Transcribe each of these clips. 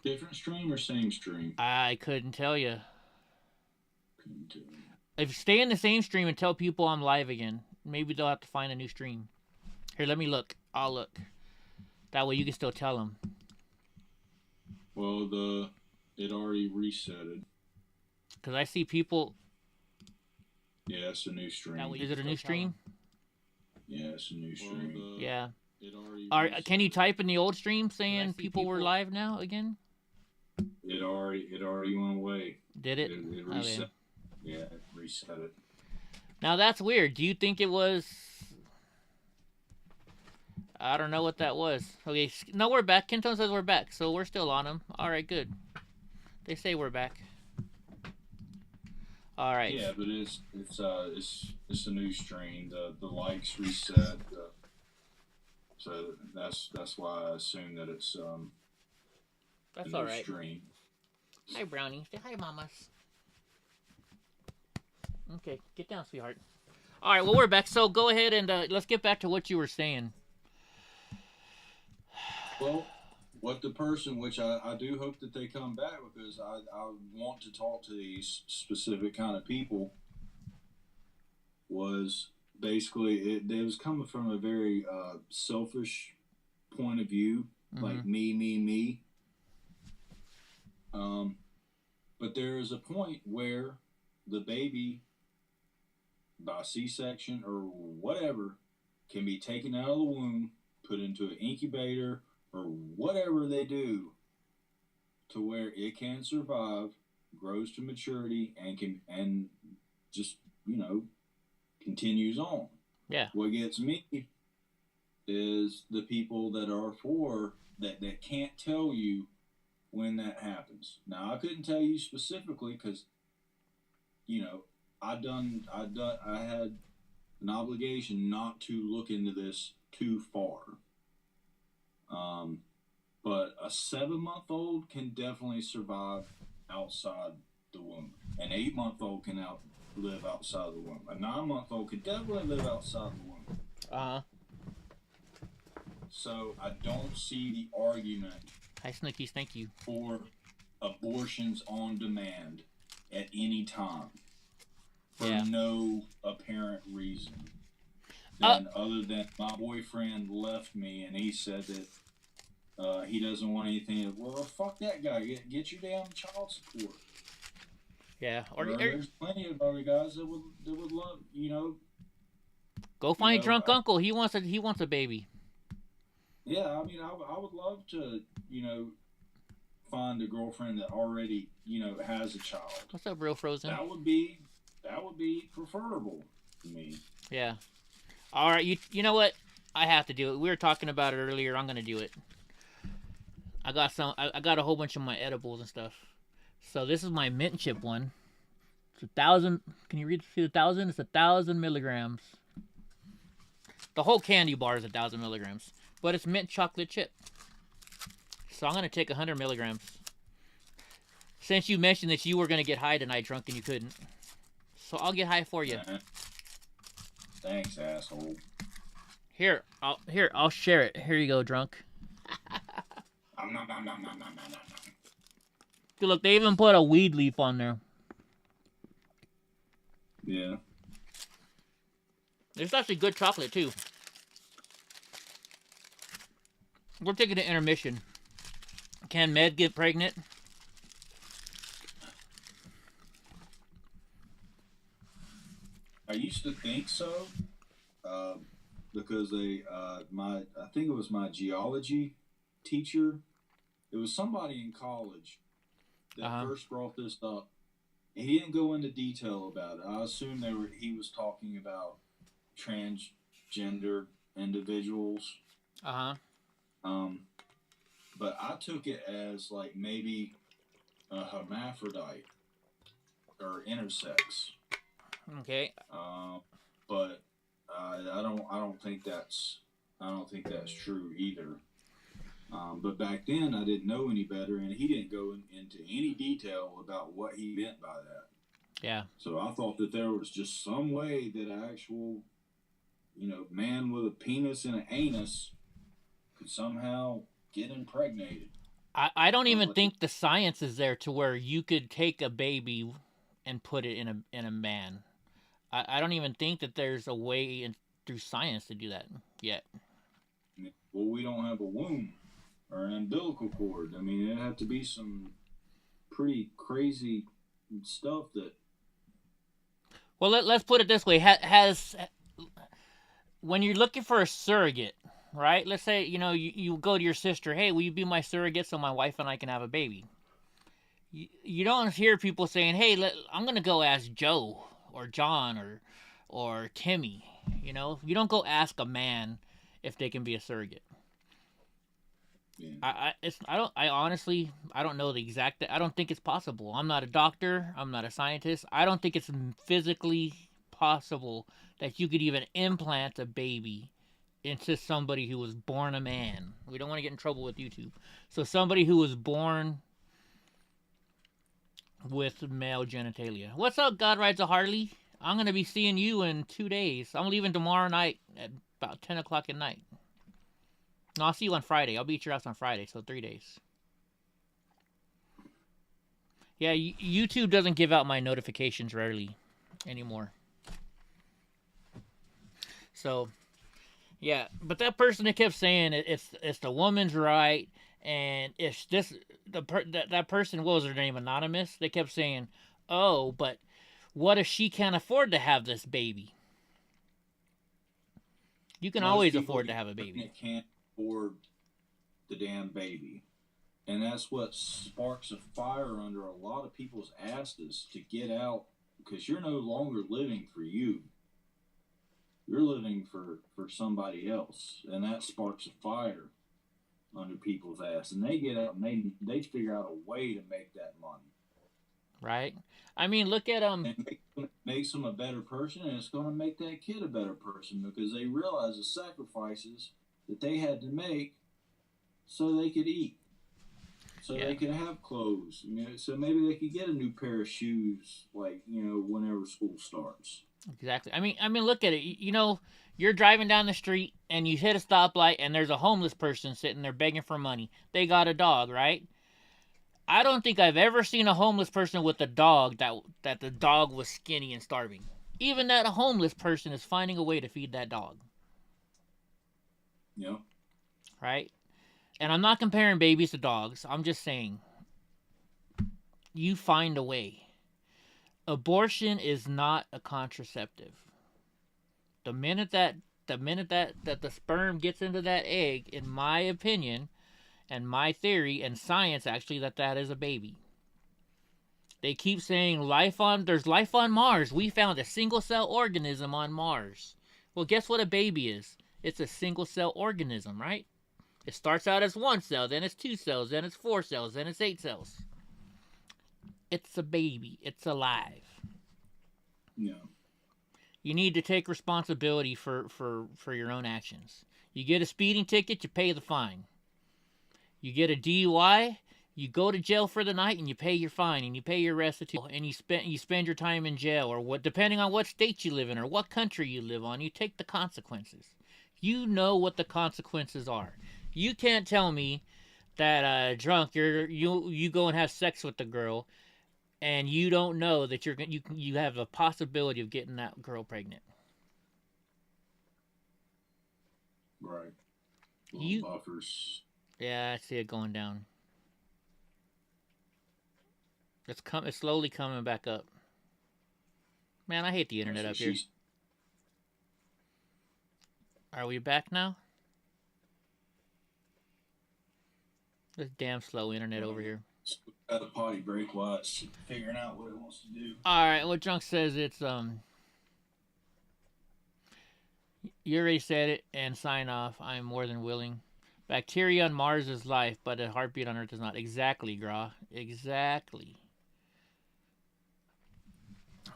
Different stream or same stream? I couldn't tell you. Couldn't tell you. If you stay in the same stream and tell people I'm live again, maybe they'll have to find a new stream. Here, let me look. I'll look. That way you can still tell them. Well, it already reset it. Because I see people. Yeah, it's a new stream. Is it a new stream? Yeah, it's a new stream. Well, yeah. It already can you type in the old stream saying people were live now again? It already went away. Did it? It reset. Okay. Yeah, it reset it. Now that's weird. Do you think it was? I don't know what that was. Okay, no, we're back. Kenton says we're back, so we're still on them. All right, good. They say we're back. All right. Yeah, but it's a new stream. The likes reset. So that's why I assume that it's that's all right. Stream. Hi, Brownie. Say hi, mamas. Okay, get down, sweetheart. All right, well, we're back. So go ahead and let's get back to what you were saying. Well, what the person, which I do hope that they come back, because I want to talk to these specific kind of people, was basically it was coming from a very selfish point of view, like me. But there is a point where the baby, by C-section or whatever, can be taken out of the womb, put into an incubator, or whatever they do, to where it can survive, grows to maturity, and just continues on. Yeah. What gets me is the people that are that can't tell you when that happens. Now, I couldn't tell you specifically because, I had an obligation not to look into this too far. But a 7-month-old can definitely survive outside the womb. An 8-month-old can live outside the womb. A 9-month-old can definitely live outside the womb. Uh-huh. So I don't see the argument. Hi, Snookies. Thank you. For abortions on demand at any time for no apparent reason. Other than my boyfriend left me and he said that he doesn't want anything. Well, fuck that guy. Get your damn child support. Yeah. There's plenty of other guys that would love, Go find drunk uncle. He wants a baby. Yeah, I mean, I would love to, find a girlfriend that already, has a child. What's up, Real Frozen? That would be preferable to me. Yeah. All right, you know what? I have to do it. We were talking about it earlier. I'm gonna do it. I got a whole bunch of my edibles and stuff. So this is my mint chip one. It's 1,000. Can you see the 1,000? It's 1,000 milligrams. The whole candy bar is 1,000 milligrams, but it's mint chocolate chip. So I'm gonna take 100 milligrams. Since you mentioned that you were gonna get high tonight, drunk, and you couldn't, so I'll get high for you. Thanks, asshole. Here, I'll share it. Here you go, drunk. Dude, look, they even put a weed leaf on there. Yeah. It's actually good chocolate, too. We're taking an intermission. Can Med get pregnant? I used to think so, because I think it was my geology teacher. It was somebody in college that first brought this up. And he didn't go into detail about it. I assume he was talking about transgender individuals. But I took it as like maybe a hermaphrodite or intersex. Okay. But I don't think that's true either. But back then I didn't know any better, and he didn't go into any detail about what he meant by that. Yeah. So I thought that there was just some way that an actual, man with a penis and an anus could somehow get impregnated. I don't even think the science is there to where you could take a baby and put it in a man. I don't even think that there's a way through science to do that yet. Well, we don't have a womb or an umbilical cord. I mean, it'd have to be some pretty crazy stuff that. Well, let's put it this way: when you're looking for a surrogate, right? Let's say you go to your sister, hey, will you be my surrogate so my wife and I can have a baby? You don't hear people saying, hey, I'm gonna go ask Joe or John or Timmy. You don't go ask a man if they can be a surrogate. Yeah. I honestly don't know the exact. I don't think it's possible. I'm not a doctor. I'm not a scientist. I don't think it's physically possible that you could even implant a baby into somebody who was born a man. We don't want to get in trouble with YouTube. So somebody who was born with male genitalia. What's up, God Rides a Harley? I'm going to be seeing you in 2 days. I'm leaving tomorrow night at about 10 o'clock at night. No, I'll see you on Friday. I'll be at your house on Friday, so 3 days. Yeah, YouTube doesn't give out my notifications rarely anymore. So, yeah, but that person that kept saying it's the woman's right, and it's this that person, what was their name, Anonymous? They kept saying, oh, but what if she can't afford to have this baby? You can always afford to have a baby. Can't afford the damn baby, and that's what sparks a fire under a lot of people's asses to get out, because you're no longer living for you. You're living for somebody else, and that sparks a fire under people's ass, and they get out and they figure out a way to make that money. Right. I mean, look at It makes them a better person, and it's going to make that kid a better person, because they realize the sacrifices that they had to make so they could eat, so they could have clothes, so maybe they could get a new pair of shoes, like, whenever school starts. Exactly. I mean, look at it. You're driving down the street and you hit a stoplight and there's a homeless person sitting there begging for money. They got a dog, right? I don't think I've ever seen a homeless person with a dog that the dog was skinny and starving. Even that homeless person is finding a way to feed that dog. Yeah. Right? And I'm not comparing babies to dogs. I'm just saying, you find a way. Abortion is not a contraceptive. The minute that the sperm gets into that egg, in my opinion, and my theory, and science actually, that is a baby. They keep saying there's life on Mars. We found a single cell organism on Mars. Well, guess what a baby is? It's a single cell organism, right? It starts out as 1 cell, then it's 2 cells, then it's 4 cells, then it's 8 cells. It's a baby. It's alive. Yeah. You need to take responsibility for your own actions. You get a speeding ticket, you pay the fine. You get a DUI, you go to jail for the night and you pay your fine and you pay your restitution, and you spend your time in jail, or depending on what state you live in or what country you live on, you take the consequences. You know what the consequences are. You can't tell me that drunk you go and have sex with the girl, and you don't know that you have a possibility of getting that girl pregnant. Right. Buffers. Yeah, I see it going down. It's slowly coming back up. Man, I hate the internet up here. Are we back now? This damn slow internet over here. At a potty break while it's figuring out what it wants to do. Alright, what Drunk says, it's you already said it, and sign off. I am more than willing. Bacteria on Mars is life, but a heartbeat on Earth is not. Exactly, Gra. Exactly.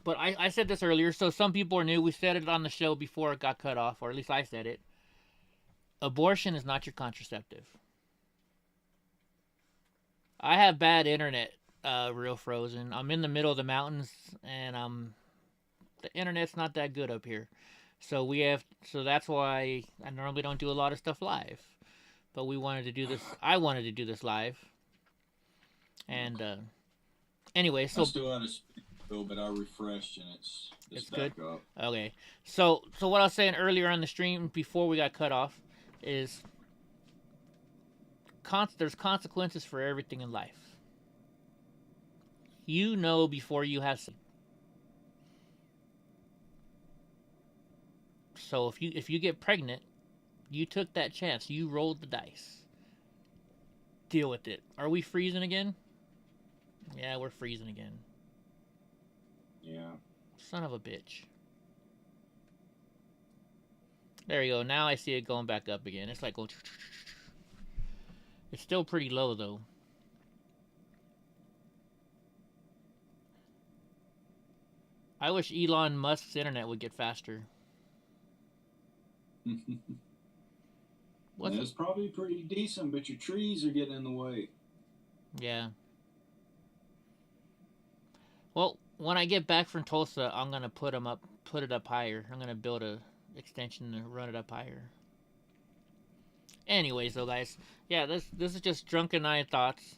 But I said this earlier, so some people are new. We said it on the show before it got cut off, or at least I said it. Abortion is not your contraceptive. I have bad internet, real frozen. I'm in the middle of the mountains, and the internet's not that good up here. So that's why I normally don't do a lot of stuff live. But we wanted to do this. I wanted to do this live. And anyway, I so still had a spill, but I refreshed and it's good. back up. Okay, so what I was saying earlier on the stream before we got cut off is there's consequences for everything in life. You know before you have. So if you get pregnant, you took that chance. You rolled the dice. Deal with it. Are we freezing again? Yeah, we're freezing again. Yeah. Son of a bitch. There you go. Now I see it going back up again. It's like going. It's still pretty low though. I wish Elon Musk's internet would get faster. It's probably pretty decent, but your trees are getting in the way. Yeah. Well, when I get back from Tulsa, I'm gonna put it up higher. I'm gonna build a extension to run it up higher. Anyways, though, guys, yeah, this is just drunken eye thoughts.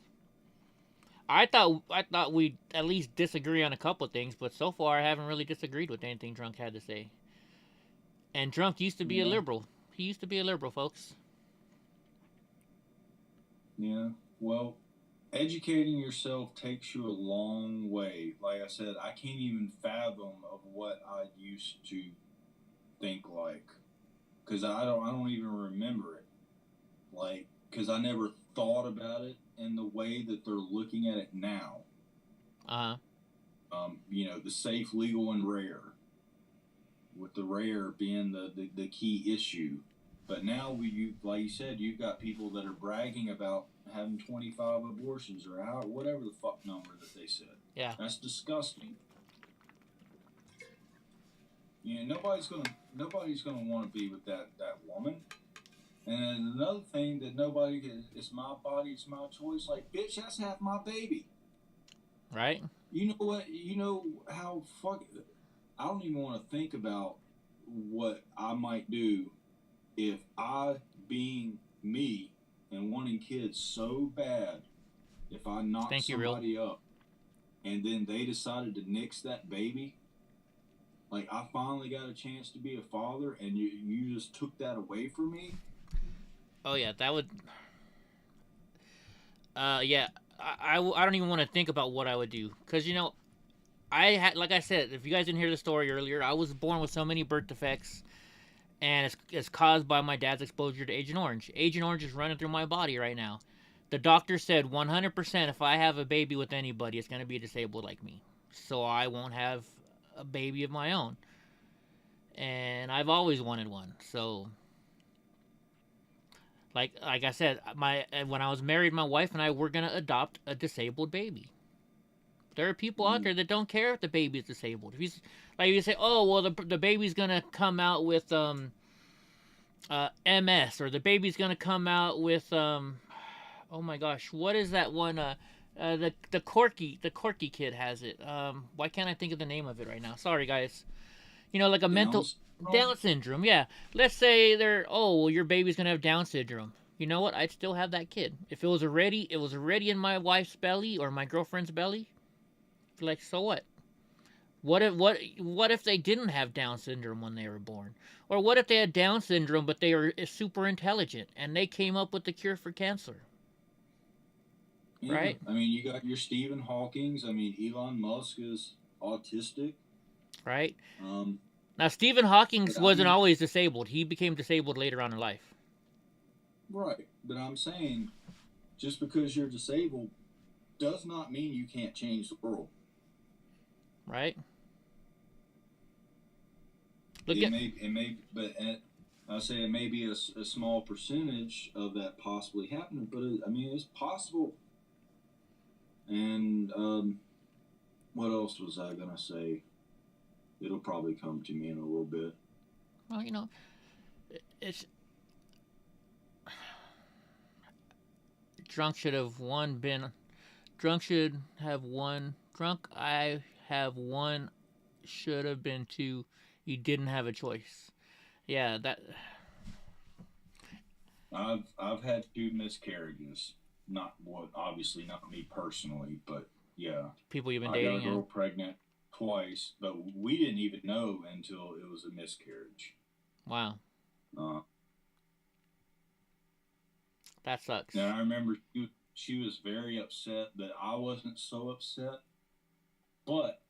I thought we'd at least disagree on a couple things, but so far I haven't really disagreed with anything Drunk had to say. And Drunk used to be a liberal. He used to be a liberal, folks. Yeah. Well, educating yourself takes you a long way. Like I said, I can't even fathom of what I used to think like, because I don't even remember it. Like, because I never thought about it in the way that they're looking at it now. You know, the safe, legal, and rare. With the rare being the key issue. But now, like you said, you've got people that are bragging about having 25 abortions or whatever the fuck number that they said. Yeah. That's disgusting. You know, nobody's gonna want to be with that woman. And another thing that it's my body, it's my choice. Like, bitch, that's half my baby. Right? You know what? You know how I don't even want to think about what I might do if I, being me and wanting kids so bad, if I knocked somebody up and then they decided to nix that baby. Like, I finally got a chance to be a father and you just took that away from me. Oh yeah, that would. Yeah, I don't even want to think about what I would do, because you know, like I said, if you guys didn't hear the story earlier, I was born with so many birth defects, and it's caused by my dad's exposure to Agent Orange. Agent Orange is running through my body right now. The doctor said 100% if I have a baby with anybody, it's gonna be disabled like me, so I won't have a baby of my own. And I've always wanted one, so. Like I said, when I was married, my wife and I were gonna adopt a disabled baby. There are people out there that don't care if the baby is disabled. If you say, oh well, the baby's gonna come out with MS, or the baby's gonna come out with oh my gosh, what is that one? The Corky kid has it. Why can't I think of the name of it right now? Sorry, guys. You know, like a mental. Down syndrome, yeah. Let's say your baby's gonna have Down syndrome. You know what? I'd still have that kid. If it was already in my wife's belly or my girlfriend's belly. Like, so what? What if they didn't have Down syndrome when they were born? Or what if they had Down syndrome but they were super intelligent and they came up with the cure for cancer? Yeah. Right? I mean, you got your Stephen Hawkings. I mean, Elon Musk is autistic. Right? Now, Stephen Hawking wasn't always disabled. He became disabled later on in life. Right. But I'm saying, just because you're disabled does not mean you can't change the world. Right? It may, but I say it may be a small percentage of that possibly happening, but I mean, it's possible. And what else was I going to say? It'll probably come to me in a little bit. Well, you know, it's drunk should have one been. Drunk should have one. Drunk I have one. Should have been two. You didn't have a choice. Yeah, that. I've had 2 miscarriages. not what, obviously not me personally, but yeah, People you've been I got a dating, girl pregnant twice, but we didn't even know until it was a miscarriage. Wow. That sucks. Now I remember she was very upset, but I wasn't so upset. But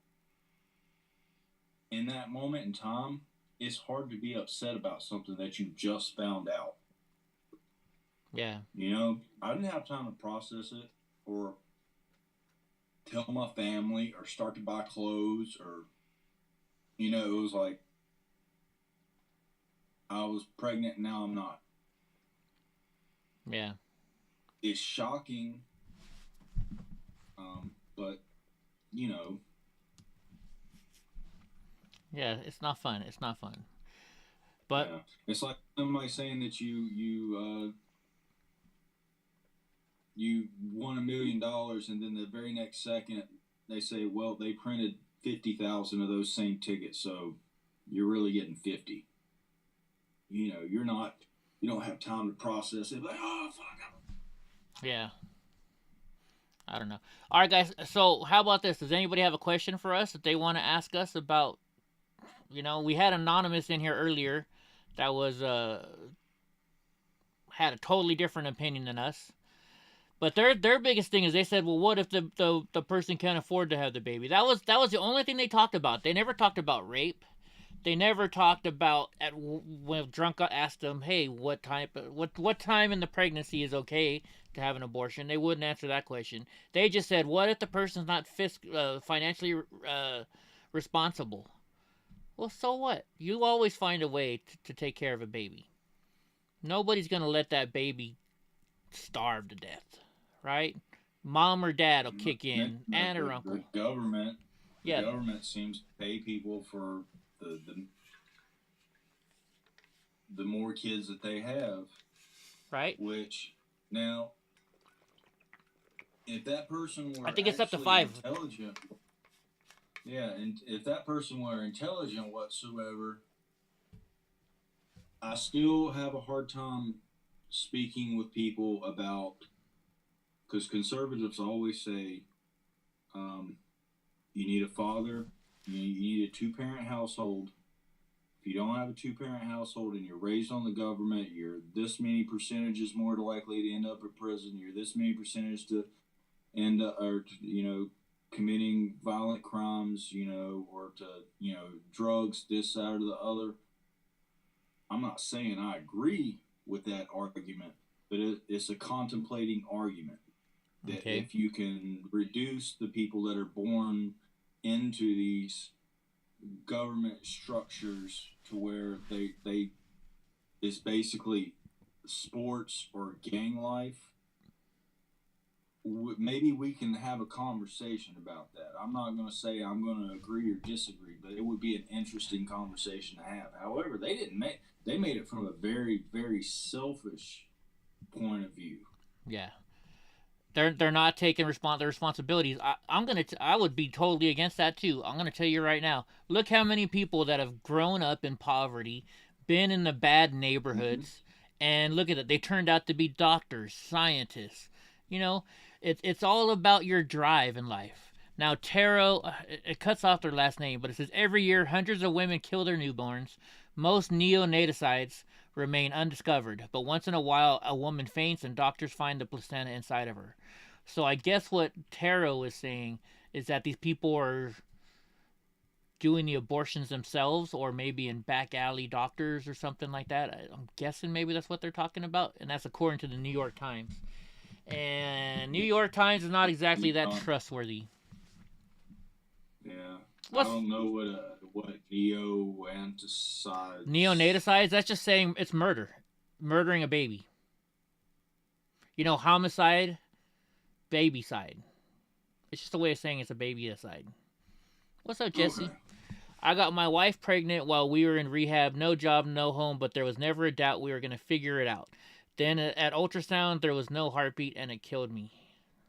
in that moment in time, it's hard to be upset about something that you just found out. Yeah. You know, I didn't have time to process it or tell my family or start to buy clothes or, you know, it was like I was pregnant and now I'm not. Yeah. It's shocking, but, you know. Yeah, it's not fun. It's not fun. But yeah. It's like somebody saying that you won $1 million, and then the very next second they say, well, they printed 50,000 of those same tickets, so you're really getting 50. You know, you don't have time to process it. Like, oh fuck. Yeah. I don't know. All right, guys. So how about this? Does anybody have a question for us that they want to ask us about? You know, we had anonymous in here earlier that was had a totally different opinion than us. But their biggest thing is they said, well, what if the person can't afford to have the baby? That was the only thing they talked about. They never talked about rape. They never talked about when drunk asked them, hey, what time in the pregnancy is okay to have an abortion? They wouldn't answer that question. They just said, what if the person's not financially responsible? Well, so what? You always find a way to take care of a baby. Nobody's gonna let that baby starve to death, right? Mom or dad will kick in, aunt or uncle. The government seems to pay people for the more kids that they have, right? Which now, if that person were, I think it's up to 5. Intelligent, yeah, and if that person were intelligent whatsoever, I still have a hard time speaking with people about, because conservatives always say, you need a father, you need a 2-parent household. If you don't have a 2-parent household and you're raised on the government, you're this many percentages more likely to end up in prison. You're this many percentage to end up, or committing violent crimes, or to drugs, this, that, or the other. I'm not saying I agree with that argument, but it's a contemplating argument that if you can reduce the people that are born into these government structures to where they is basically sports or gang life, maybe we can have a conversation about that. I'm not going to say I'm going to agree or disagree, but it would be an interesting conversation to have. However, they made it from a very, very selfish point of view. Yeah. They're not taking their responsibilities. I would be totally against that too. I'm gonna tell you right now. Look how many people that have grown up in poverty, been in the bad neighborhoods, and look at it. They turned out to be doctors, scientists. It's all about your drive in life. Now Taro, it cuts off their last name, but it says every year hundreds of women kill their newborns. Most neonaticides remain undiscovered, but once in a while a woman faints and doctors find the placenta inside of her. So I guess what Taro is saying is that these people are doing the abortions themselves, or maybe in back alley doctors or something like that. I'm guessing maybe that's what they're talking about, and that's according to the New York Times. And New York Times is not exactly that trustworthy. Yeah. I don't know what neonaticides. Neonaticides, that's just saying it's murder. Murdering a baby. Homicide, babycide. It's just a way of saying it's a babycide. What's up, Jesse? Okay. I got my wife pregnant while we were in rehab. No job, no home, but there was never a doubt we were going to figure it out. Then at ultrasound, there was no heartbeat, and it killed me.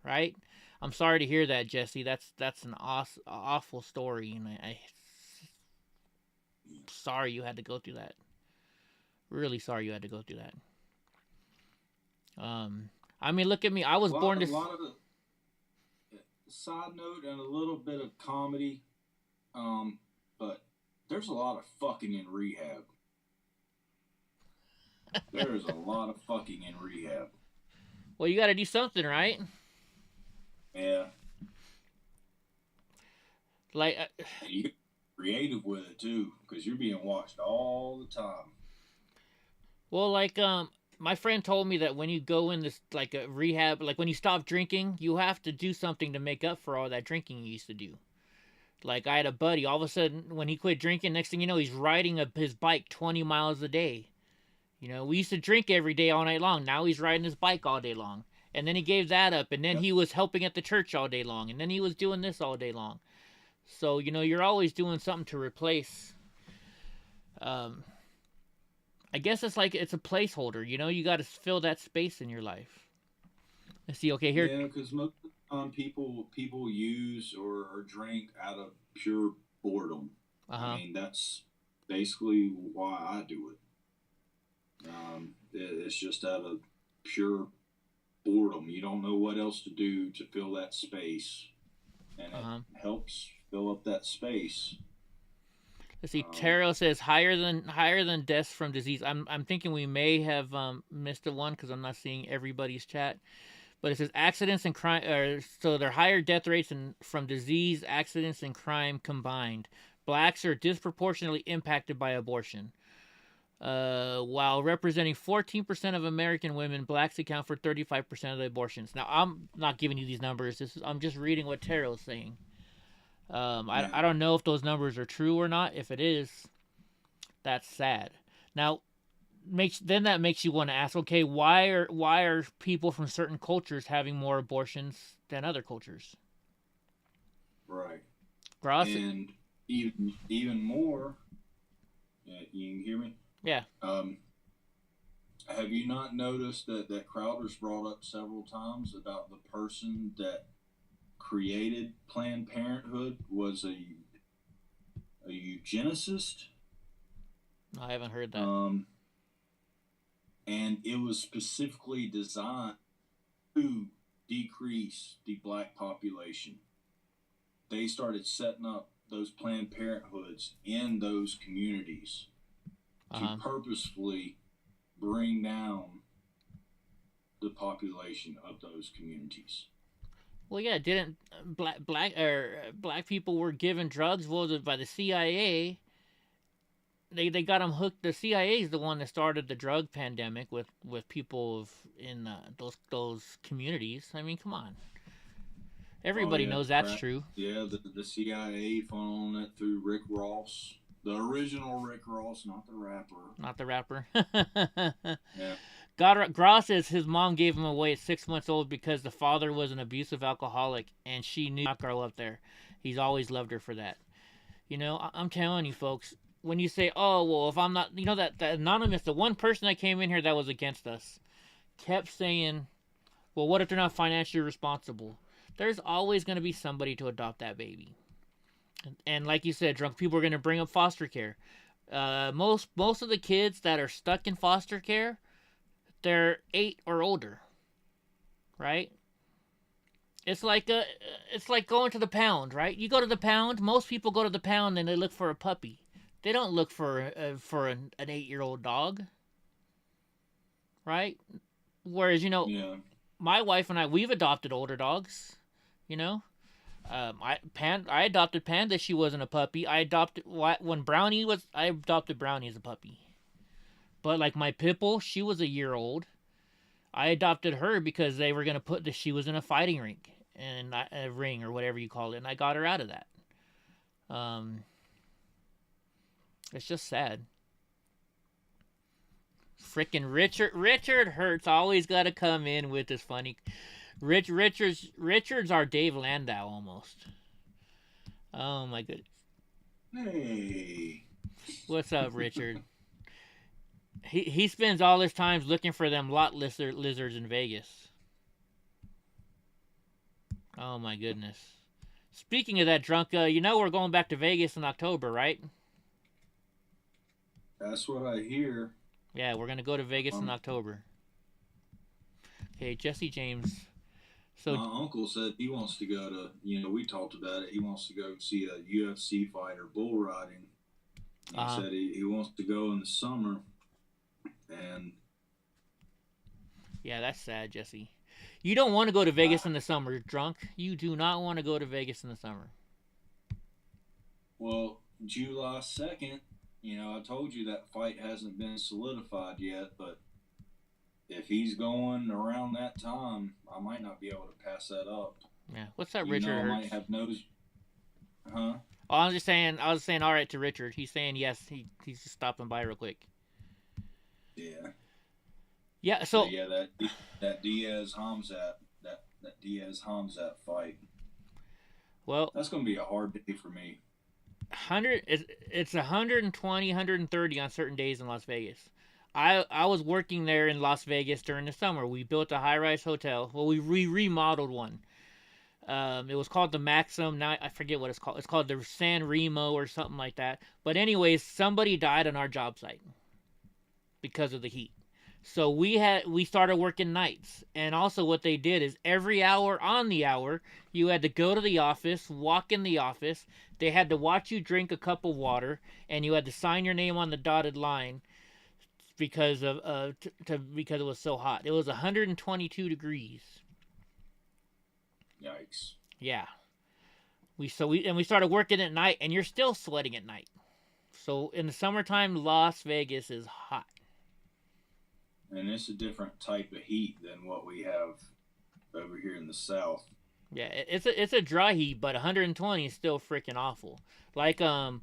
Right? I'm sorry to hear that, Jesse. That's an awful story, and I'm sorry you had to go through that. Really sorry you had to go through that. I mean, look at me. I was born A this. lot of the side note and a little bit of comedy. But there's a lot of fucking in rehab. There is a lot of fucking in rehab. Well, you got to do something, right? Yeah. Like, And you get creative with it too, because you're being watched all the time. well, like, my friend told me that when you go in this like a rehab, like when you stop drinking, you have to do something to make up for all that drinking you used to do. Like I had a buddy, all of a sudden when he quit drinking, next thing you know, he's riding his bike 20 miles a day. You know, we used to drink every day all night long. Now he's riding his bike all day long. And then he gave that up, and then Yep. he was helping at the church all day long, and then he was doing this all day long. So, you know, you're always doing something to replace. Um, I guess it's like it's a placeholder. You know, you got to fill that space in your life. Let's see. Okay, here. Yeah, because most of the time people use or drink out of pure boredom. Uh I huh. mean, that's basically why I do it. It's just out of pure boredom. You don't know what else to do to fill that space, and Uh it huh. helps fill up that space. Let's see. Um, Taro says higher than deaths from disease. I'm thinking we may have missed a one because I'm not seeing everybody's chat. But it says accidents and crime, so they're higher death rates from disease, accidents, and crime combined. Blacks are disproportionately impacted by abortion. While representing 14% of American women, blacks account for 35% of the abortions. Now, I'm not giving you these numbers. I'm just reading what Taro's saying. yeah, I don't know if those numbers are true or not. If it is, that's sad. Now, that makes you want to ask, okay, why are people from certain cultures having more abortions than other cultures? right. Gross. And even more, you can hear me. Yeah. Um, have you not noticed that Crowder's brought up several times about the person that created Planned Parenthood was a eugenicist? I haven't heard that. Um, and it was specifically designed to decrease the black population. They started setting up those Planned Parenthoods in those communities to Uh-huh. purposefully bring down the population of those communities. Well, yeah, didn't black people were given drugs? What was it, by the CIA? They got them hooked. The CIA is the one that started the drug pandemic with people in those communities. I mean, come on, Oh everybody yeah, knows that's crack. true. Yeah, the CIA funneling it through Rick Ross, the original Rick Ross, not the rapper. Not the rapper. Yeah, God, Gross says his mom gave him away at 6 months old because the father was an abusive alcoholic, and she knew not grow up there. He's always loved her for that. You know, I'm telling you, folks. When you say, "Oh, well, if I'm not," you know that anonymous, the one person that came in here that was against us, kept saying, "Well, what if they're not financially responsible?" There's always going to be somebody to adopt that baby, and like you said, drunk people are going to bring up foster care. Most of the kids that are stuck in foster care, they're 8 or older, right? It's like going to the pound, right? You go to the pound. Most people go to the pound and they look for a puppy. They don't look for an 8-year-old dog, right? Whereas yeah, my wife and we've adopted older dogs. You know, I adopted Panda. She wasn't a puppy. When Brownie was. I adopted Brownie as a puppy. But like my Pipple, she was a year old. I adopted her because they were gonna she was in a fighting rink and a ring or whatever you call it, and I got her out of that. Um, it's just sad. Frickin' Richard Hurts always got to come in with this funny. Richard's our Dave Landau almost. Oh my goodness. hey, What's up, Richard? He spends all his time looking for them lizards in Vegas. Oh my goodness. Speaking of that, drunk, you know we're going back to Vegas in October, right? that's what I hear. Yeah, we're gonna go to Vegas in Um, October. Okay, Jesse James. So my uncle said he wants to go to, we talked about it. He wants to go see a UFC fight or bull riding. He said he wants to go in the summer. And yeah, that's sad, Jesse. You don't want to go to Vegas in the summer, drunk. You do not want to go to Vegas in the summer. Well, July 2nd, I told you that fight hasn't been solidified yet, but if he's going around that time, I might not be able to pass that up. Yeah. What's that, Richard? I might have nose. Huh? Oh, I was saying all right to Richard. He's saying yes. He's just stopping by real quick. Yeah. Yeah. So yeah, that Diaz Hamzat fight. Well, that's gonna be a hard day for me. It's 120, 130 on certain days in Las Vegas. I was working there in Las Vegas during the summer. We built a high-rise hotel. Well, we remodeled one. It was called the Maxim. Now I forget what it's called. It's called the San Remo or something like that. But anyways, somebody died on our job site because of the heat. So we started working nights. And also what they did is every hour on the hour, you had to go to the office, walk in the office. They had to watch you drink a cup of water, and you had to sign your name on the dotted line because because it was so hot. It was 122 degrees. Yikes. Yeah. We started working at night, and you're still sweating at night. So in the summertime, Las Vegas is hot. And it's a different type of heat than what we have over here in the South. Yeah, it's a dry heat, but 120 is still freaking awful. Like Yeah.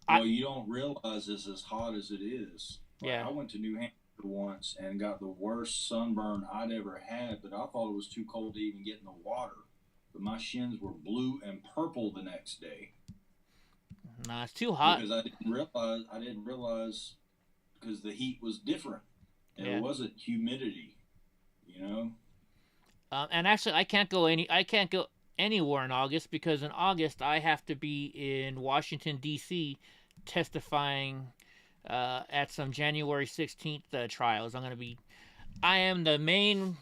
Well, you don't realize it's as hot as it is. Yeah. I went to New Hampshire once and got the worst sunburn I'd ever had, but I thought it was too cold to even get in the water. But my shins were blue and purple the next day. Nah, it's too hot. Because I didn't realize because the heat was different. And it wasn't humidity, And actually, I can't go anywhere in August because in August I have to be in Washington D.C. testifying at some January 16th trials. I'm the main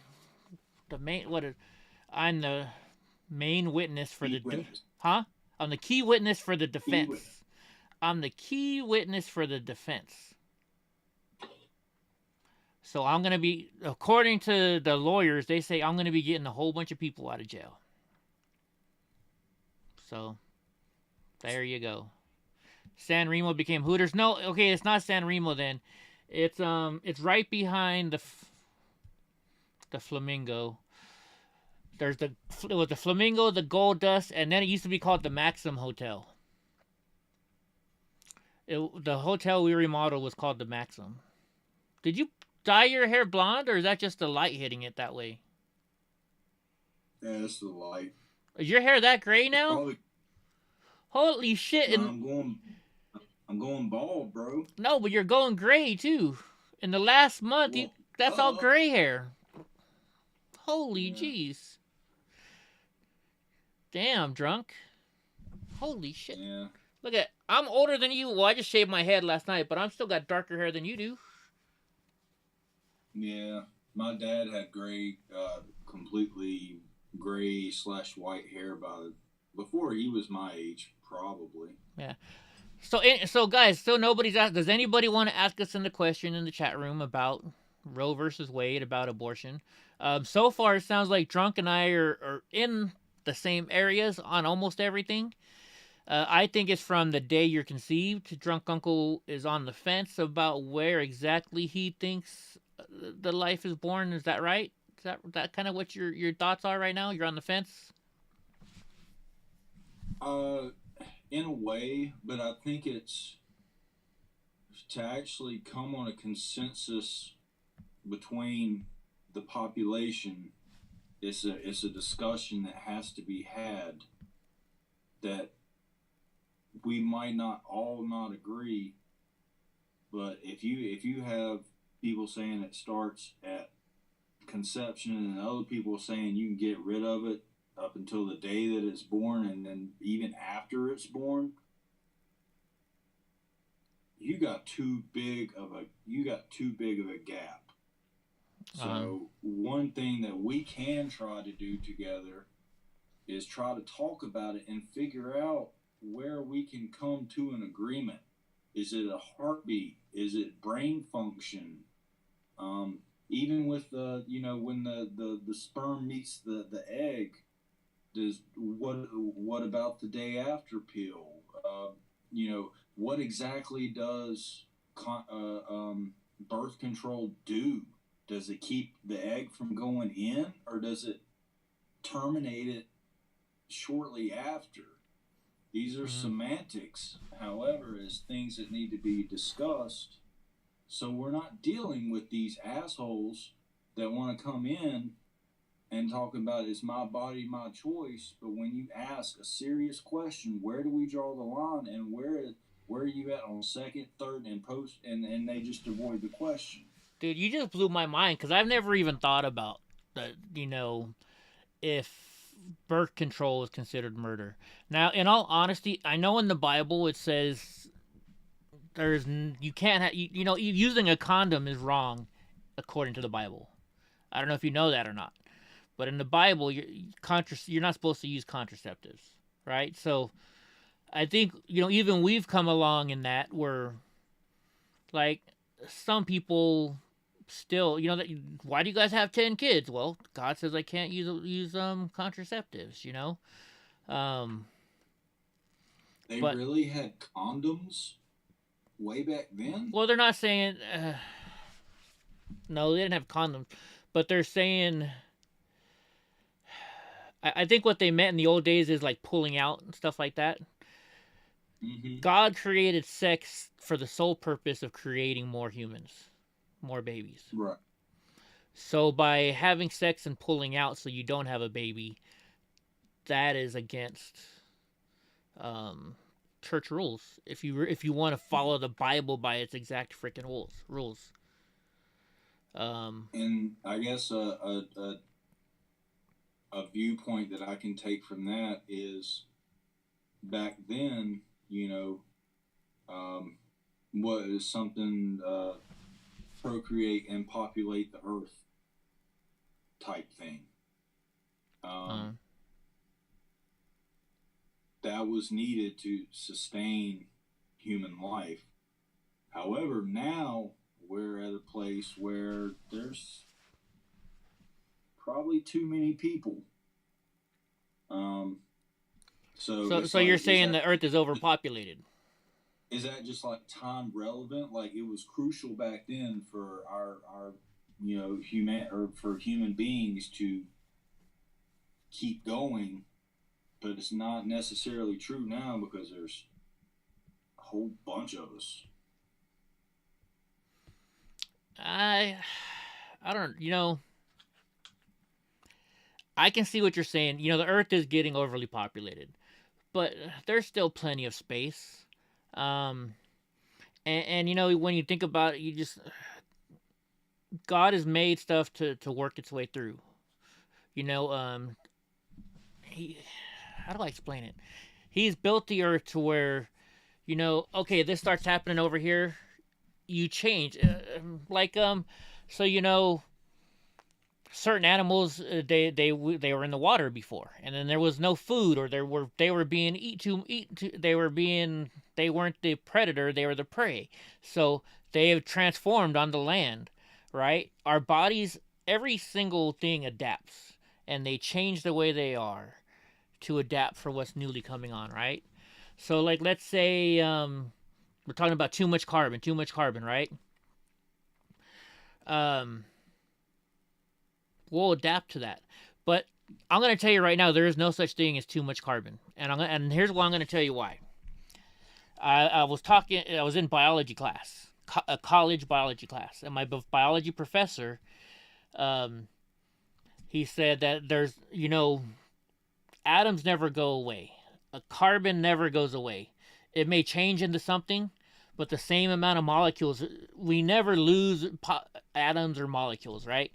witness for I'm the key witness for the defense. I'm the key witness for the defense. So I'm going to be, according to the lawyers, they say I'm going to be getting a whole bunch of people out of jail. So, there you go. San Remo became Hooters. No, okay, it's not San Remo then. It's right behind the Flamingo. It was the Flamingo, the Gold Dust, and then it used to be called the Maxim Hotel. The hotel we remodeled was called the Maxim. Did you dye your hair blonde, or is that just the light hitting it that way? Yeah, it's the light. Is your hair that gray now? Probably. Holy shit! No, I'm going bald, bro. No, but you're going gray too. In the last month, that's all gray hair. Holy jeez! Damn, drunk. Holy shit! Yeah. Look at, I'm older than you. Well, I just shaved my head last night, but I'm still got darker hair than you do. Yeah, my dad had completely gray/white hair before he was my age, probably. Yeah. So guys, nobody's asked. Does anybody want to ask us in the question in the chat room about Roe versus Wade, about abortion? So far, it sounds like Drunk and I are in the same areas on almost everything. I think it's from the day you're conceived. Drunk Uncle is on the fence about where exactly he thinks the life is born. Is that right? Is that kind of what your thoughts are right now? You're on the fence? In a way, but I think it's to actually come on a consensus between the population. It's a discussion that has to be had, that we might not agree, but if you have people saying it starts at conception and other people saying you can get rid of it up until the day that it's born, and then even after it's born, you got too big of a gap. So one thing that we can try to do together is try to talk about it and figure out where we can come to an agreement. Is it a heartbeat? Is it brain function? Even with the, when the sperm meets the egg, does what about the day after pill? What exactly does birth control do? Does it keep the egg from going in, or does it terminate it shortly after? These are semantics, however, as things that need to be discussed. So we're not dealing with these assholes that want to come in and talk about it's my body, my choice. But when you ask a serious question, where do we draw the line, and where are you at on second, third, and post, and they just avoid the question. Dude, you just blew my mind, because I've never even thought about that. If birth control is considered murder. Now, in all honesty, I know in the Bible it says you can't using a condom is wrong according to the Bible. I don't know if you know that or not, but in the Bible you're not supposed to use contraceptives, right? So I think even we've come along in that where, like, some people still, why do you guys have 10 kids? Well, God says I can't use contraceptives, They but really had condoms way back then? well, they're not saying no, they didn't have condoms, but they're saying, I think what they meant in the old days is like pulling out and stuff like that. God created sex for the sole purpose of creating more humans, more babies. Right. So by having sex and pulling out so you don't have a baby, that is against church rules. If you want to follow the Bible by its exact freaking rules. And I guess a viewpoint that I can take from that is, back then, what is something procreate and populate the earth type thing. That was needed to sustain human life. However, now we're at a place where there's probably too many people. So you're saying the earth is overpopulated? Is that just like time relevant? Like, it was crucial back then for our for human beings to keep going, but it's not necessarily true now because there's a whole bunch of us. I don't, I can see what you're saying. The earth is getting overly populated, but there's still plenty of space. And when you think about it, God has made stuff to work its way through. How do I explain it? He's built the earth to where, okay, this starts happening over here, you change. Certain animals, they were in the water before, and then there was no food, or they were being they weren't the predator, they were the prey. So they have transformed on the land, right? Our bodies, every single thing adapts, and they change the way they are to adapt for what's newly coming on, right? So, like, let's say we're talking about too much carbon, right? We'll adapt to that. But I'm going to tell you right now, there is no such thing as too much carbon. And here's why I'm going to tell you why. I was in biology class, a college biology class, and my biology professor, he said that there's, atoms never go away. A carbon never goes away. It may change into something, but the same amount of molecules, we never lose atoms or molecules, right?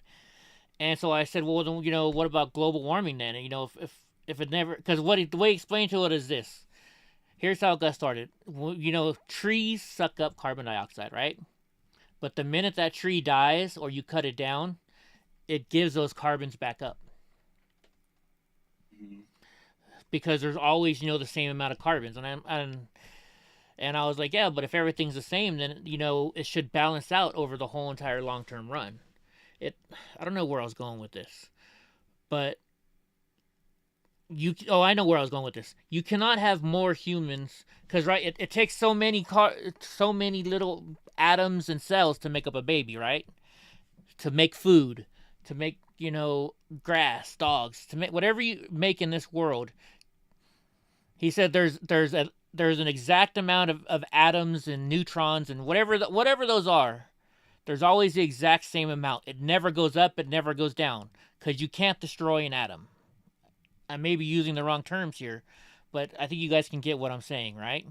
And so I said, well, then, what about global warming then? And, if it never, because the way he explained to it is this. Here's how it got started. Trees suck up carbon dioxide, right? But the minute that tree dies or you cut it down, it gives those carbons back up Mm-hmm. because there's always the same amount of carbons, and I was like, yeah, but if everything's the same, then it should balance out over the whole entire long term run. It I don't know where I was going with this, but I know where I was going with this. You cannot have more humans because right, it takes so many little atoms and cells to make up a baby, right? To make food, to make grass, dogs, to make whatever you make in this world. He said there's an exact amount of atoms and neutrons and whatever those are. There's always the exact same amount. It never goes up, it never goes down because you can't destroy an atom. I may be using the wrong terms here, but I think you guys can get what I'm saying, right?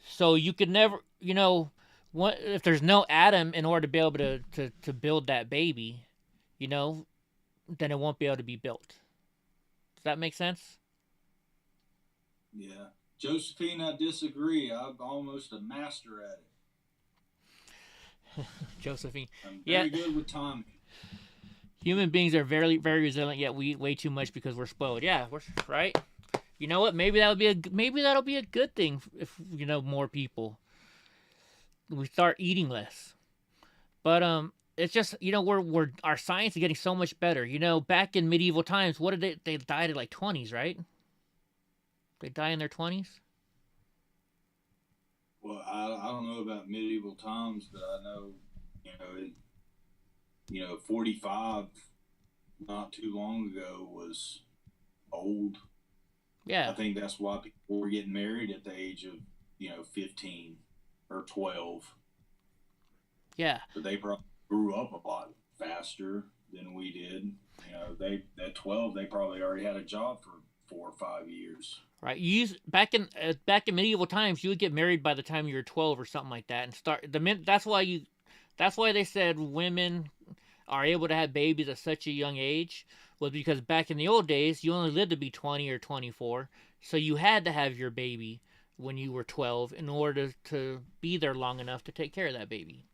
So you could never, if there's no atom in order to be able to build that baby, then it won't be able to be built. Does that make sense? Yeah. Josephine, I disagree. I'm almost a master at it. Josephine. I'm Yeah. very good with timing. Human beings are very, very resilient, yet we eat way too much because we're spoiled. Yeah, we're right. You know what? Maybe that'll be a good thing if more people we start eating less. But it's just we're our science is getting so much better. Back in medieval times, what did they died at like 20s, right? They die in their 20s. Well, I don't know about medieval times, but I know, 45 not too long ago was old. Yeah. I think that's why people were getting married at the age of, 15 or 12. Yeah. But they probably grew up a lot faster than we did. They at 12 they probably already had a job for 4 or 5 years. Right. Back in medieval times, you would get married by the time you were 12 or something like that, and start the min. That's why they said women are able to have babies at such a young age, was because back in the old days you only lived to be 20 or 24, so you had to have your baby when you were 12 in order to be there long enough to take care of that baby.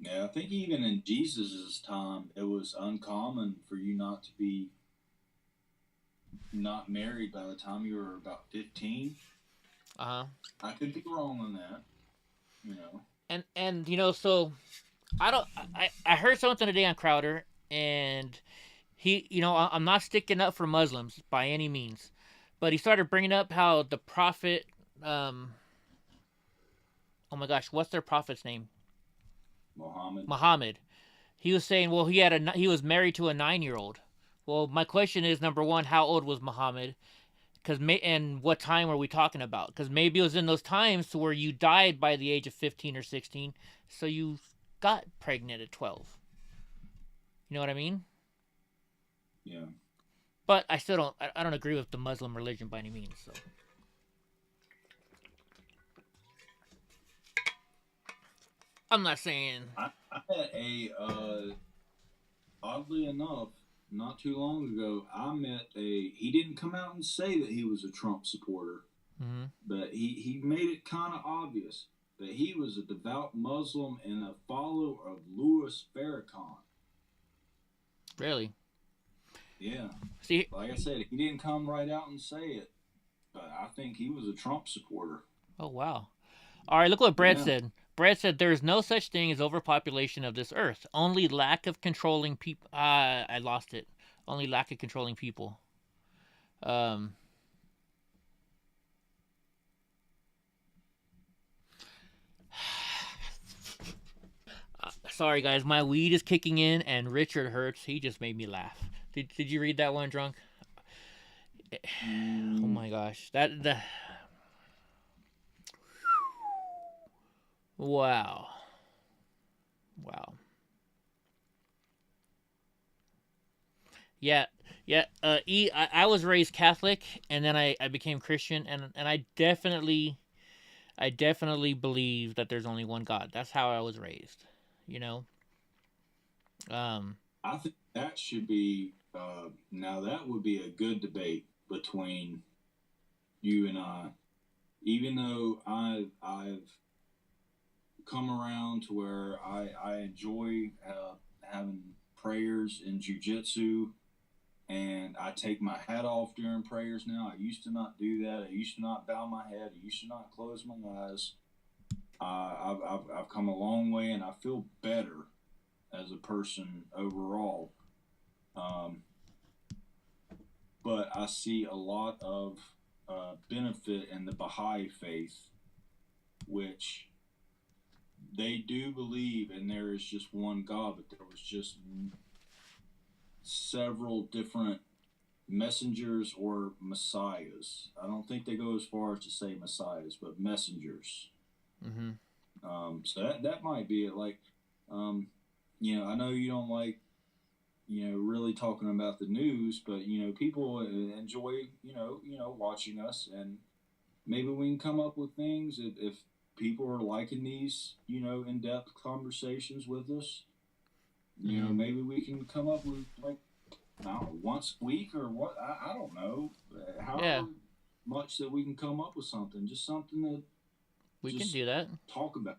Yeah, I think even in Jesus' time, it was uncommon for you not to be not married by the time you were about 15. Uh-huh. I could be wrong on that. And so I heard something today on Crowder, and I'm not sticking up for Muslims by any means, but he started bringing up how the prophet, oh my gosh, what's their prophet's name? Muhammad. He was saying, well, he was married to a 9-year-old. Well, my question is, number one, how old was Muhammad? And what time are we talking about? Because maybe it was in those times to where you died by the age of 15 or 16, so you got pregnant at 12. You know what I mean? Yeah. But I still don't agree with the Muslim religion by any means. So. I'm not saying. I had oddly enough, not too long ago, I met he didn't come out and say that he was a Trump supporter, but he made it kind of obvious that he was a devout Muslim and a follower of Louis Farrakhan. Really? Yeah. See, like I said, he didn't come right out and say it, but I think he was a Trump supporter. Oh, wow. All right, look what Brad said. Brad said there is no such thing as overpopulation of this earth. Only lack of controlling people. I lost it. Only lack of controlling people. Sorry, guys. My weed is kicking in, and Richard Hurts, he just made me laugh. Did you read that one, Drunk? Oh, my gosh. Wow. Yeah. I was raised Catholic, and then I became Christian, and I definitely believe that there's only one God. That's how I was raised. I think that should be now that would be a good debate between you and I. Even though I've come around to where I enjoy having prayers in jujitsu, and I take my hat off during prayers now. I used to not do that. I used to not bow my head. I used to not close my eyes. I've come a long way, and I feel better as a person overall. But I see a lot of benefit in the Baha'i faith, which they do believe, and there is just one God, but there was just several different messengers or messiahs. I don't think they go as far as to say messiahs, but messengers. Mm-hmm. So that might be it. Like, I know you don't like, really talking about the news, but people enjoy, watching us, and maybe we can come up with things if people are liking these, in-depth conversations with us. Maybe we can come up with like, I don't know, once a week or what? I don't know. However much that we can come up with something, just something that we can do that. Talk about.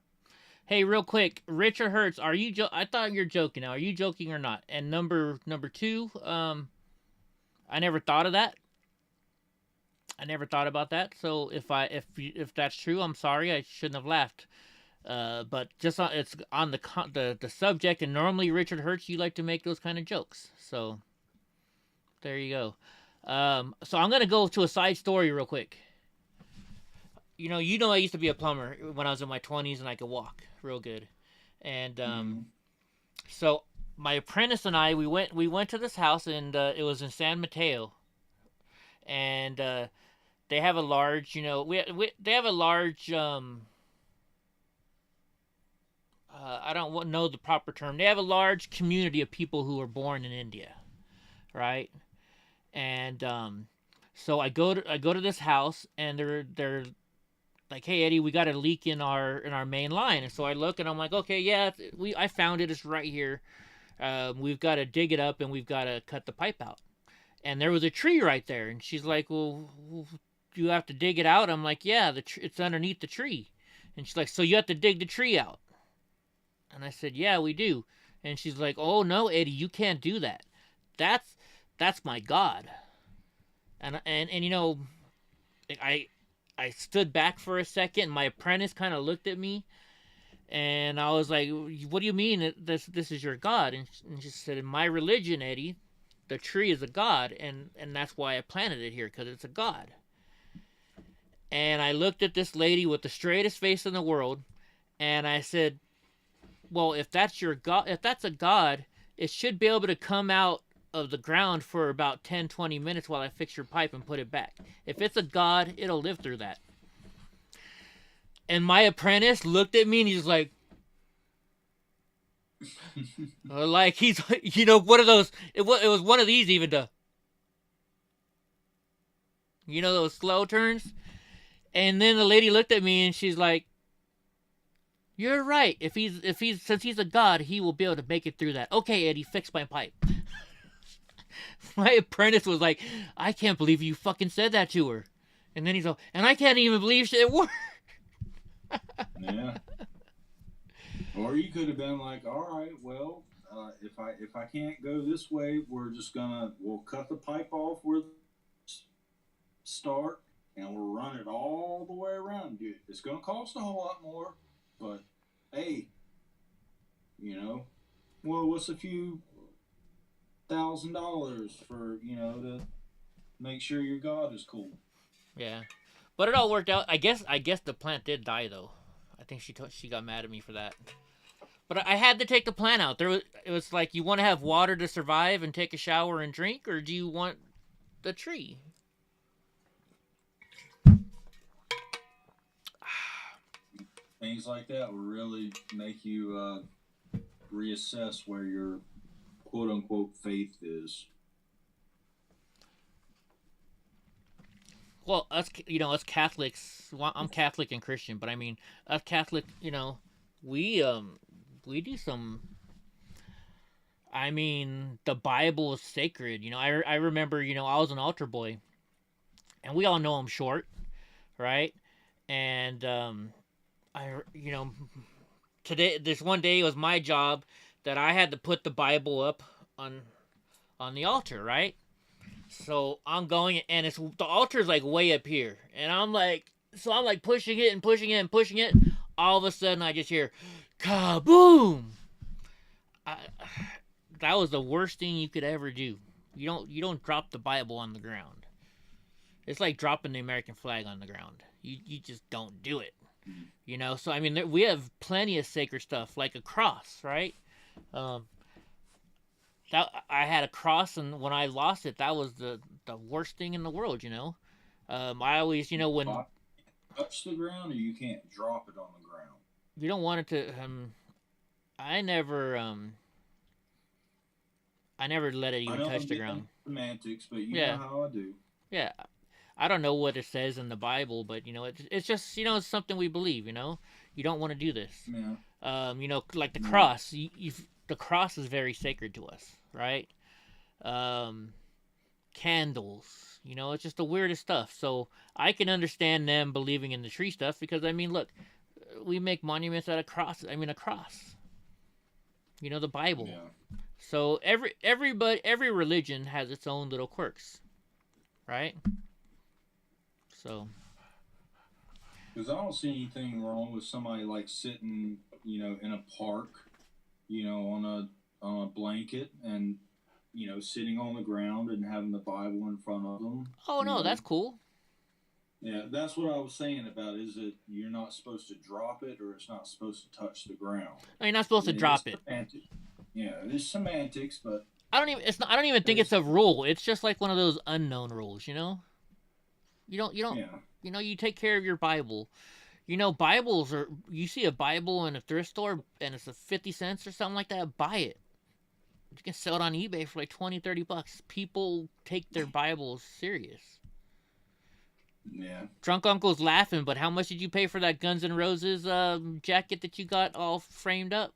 Hey, real quick, Richard Hertz, are you? I thought you're joking. Now, are you joking or not? And number two, I never thought of that. I never thought about that. So if that's true, I'm sorry. I shouldn't have laughed. But just it's on the subject, and normally Richard Hertz, you like to make those kind of jokes. So there you go. So I'm gonna go to a side story real quick. I used to be a plumber when I was in my 20s, and I could walk real good. And so my apprentice and I, we went to this house, and it was in San Mateo. And they have a large, they have a large, I don't know the proper term. They have a large community of people who were born in India, right? And so I go to this house, and they're like, hey Eddie, we got a leak in our main line. And so I look, and I'm like, okay, yeah, I found it. It's right here. We've got to dig it up, and we've got to cut the pipe out. And there was a tree right there. And she's like, well, do you have to dig it out? I'm like, yeah, it's underneath the tree. And she's like, so you have to dig the tree out? And I said, yeah, we do. And she's like, oh no, Eddie, you can't do that. That's my God. And I stood back for a second. My apprentice kind of looked at me, and I was like, what do you mean this is your God? And she said, in my religion, Eddie, the tree is a God, and that's why I planted it here, because it's a God. And I looked at this lady with the straightest face in the world, and I said, well, if that's your God, if that's a God, it should be able to come out of the ground for about 10-20 minutes while I fix your pipe and put it back. If it's a God, it'll live through that. And my apprentice looked at me, and he's like, like he's, one of those, it was one of these even to, those slow turns. And then the lady looked at me, and she's like, you're right. Since he's a God, he will be able to make it through that. Okay, Eddie, fix my pipe. My apprentice was like, I can't believe you fucking said that to her. And then he's like, and I can't even believe it worked. Yeah. Or you could have been like, all right, well, if I can't go this way, we'll cut the pipe off where start, and we'll run it all the way around. It's gonna cost a whole lot more, but hey, what's a few $1,000 for to make sure your God is cool. Yeah, but it all worked out. I guess the plant did die though. I think she got mad at me for that. But I had to take the plant out. It was like, you want to have water to survive and take a shower and drink, or do you want the tree? Things like that will really make you reassess where your quote-unquote faith is. Well, us Catholics, well, I'm Catholic and Christian, but I mean, us Catholic, we do some, I mean, the Bible is sacred. I remember, I was an altar boy, and we all know I'm short, right? And, today, this one day, it was my job that I had to put the Bible up on the altar, right? So I'm going, and it's the altar's like way up here, and I'm like, pushing it and pushing it and pushing it. All of a sudden, I just hear, kaboom! I, that was the worst thing you could ever do. You don't drop the Bible on the ground. It's like dropping the American flag on the ground. You just don't do it. You know. So I mean, we have plenty of sacred stuff, like a cross, right? That I had a cross, and when I lost it, that was the worst thing in the world. You know. I always, when touch the ground, or you can't drop it on the ground. You don't want it to. I never. I never let it even touch the ground. Semantics, but you know how I do. Yeah, I don't know what it says in the Bible, but it's just it's something we believe. You don't want to do this. Yeah. Like the cross. The cross is very sacred to us, right? Candles. It's just the weirdest stuff. So I can understand them believing in the tree stuff because I mean, look, we make monuments out of crosses. I mean, a cross. The Bible. Yeah. So every religion has its own little quirks, right? So. Because I don't see anything wrong with somebody like sitting, in a park, on a blanket and, sitting on the ground and having the Bible in front of them. Oh no, that's cool. Yeah, that's what I was saying about is that you're not supposed to drop it or it's not supposed to touch the ground. No, you're not supposed to drop it. Yeah, there's semantics, but I don't even think it's a rule. It's just like one of those unknown rules, You don't. Yeah. You take care of your Bible. Bibles are. You see a Bible in a thrift store and it's a 50 cents or something like that. Buy it. You can sell it on eBay for like $20-$30. People take their Bibles serious. Yeah. Drunk Uncle's laughing, but how much did you pay for that Guns N' Roses jacket that you got all framed up?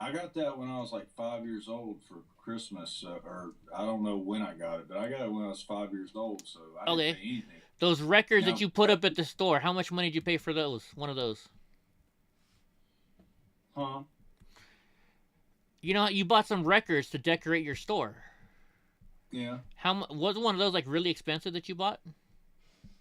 I got that when I was like 5 years old for Christmas, or I don't know when I got it, but I got it when I was 5 years old, so I didn't pay anything. Those records that you put up at the store, how much money did you pay for those? One of those? Huh? You bought some records to decorate your store. Yeah. Was one of those like really expensive that you bought?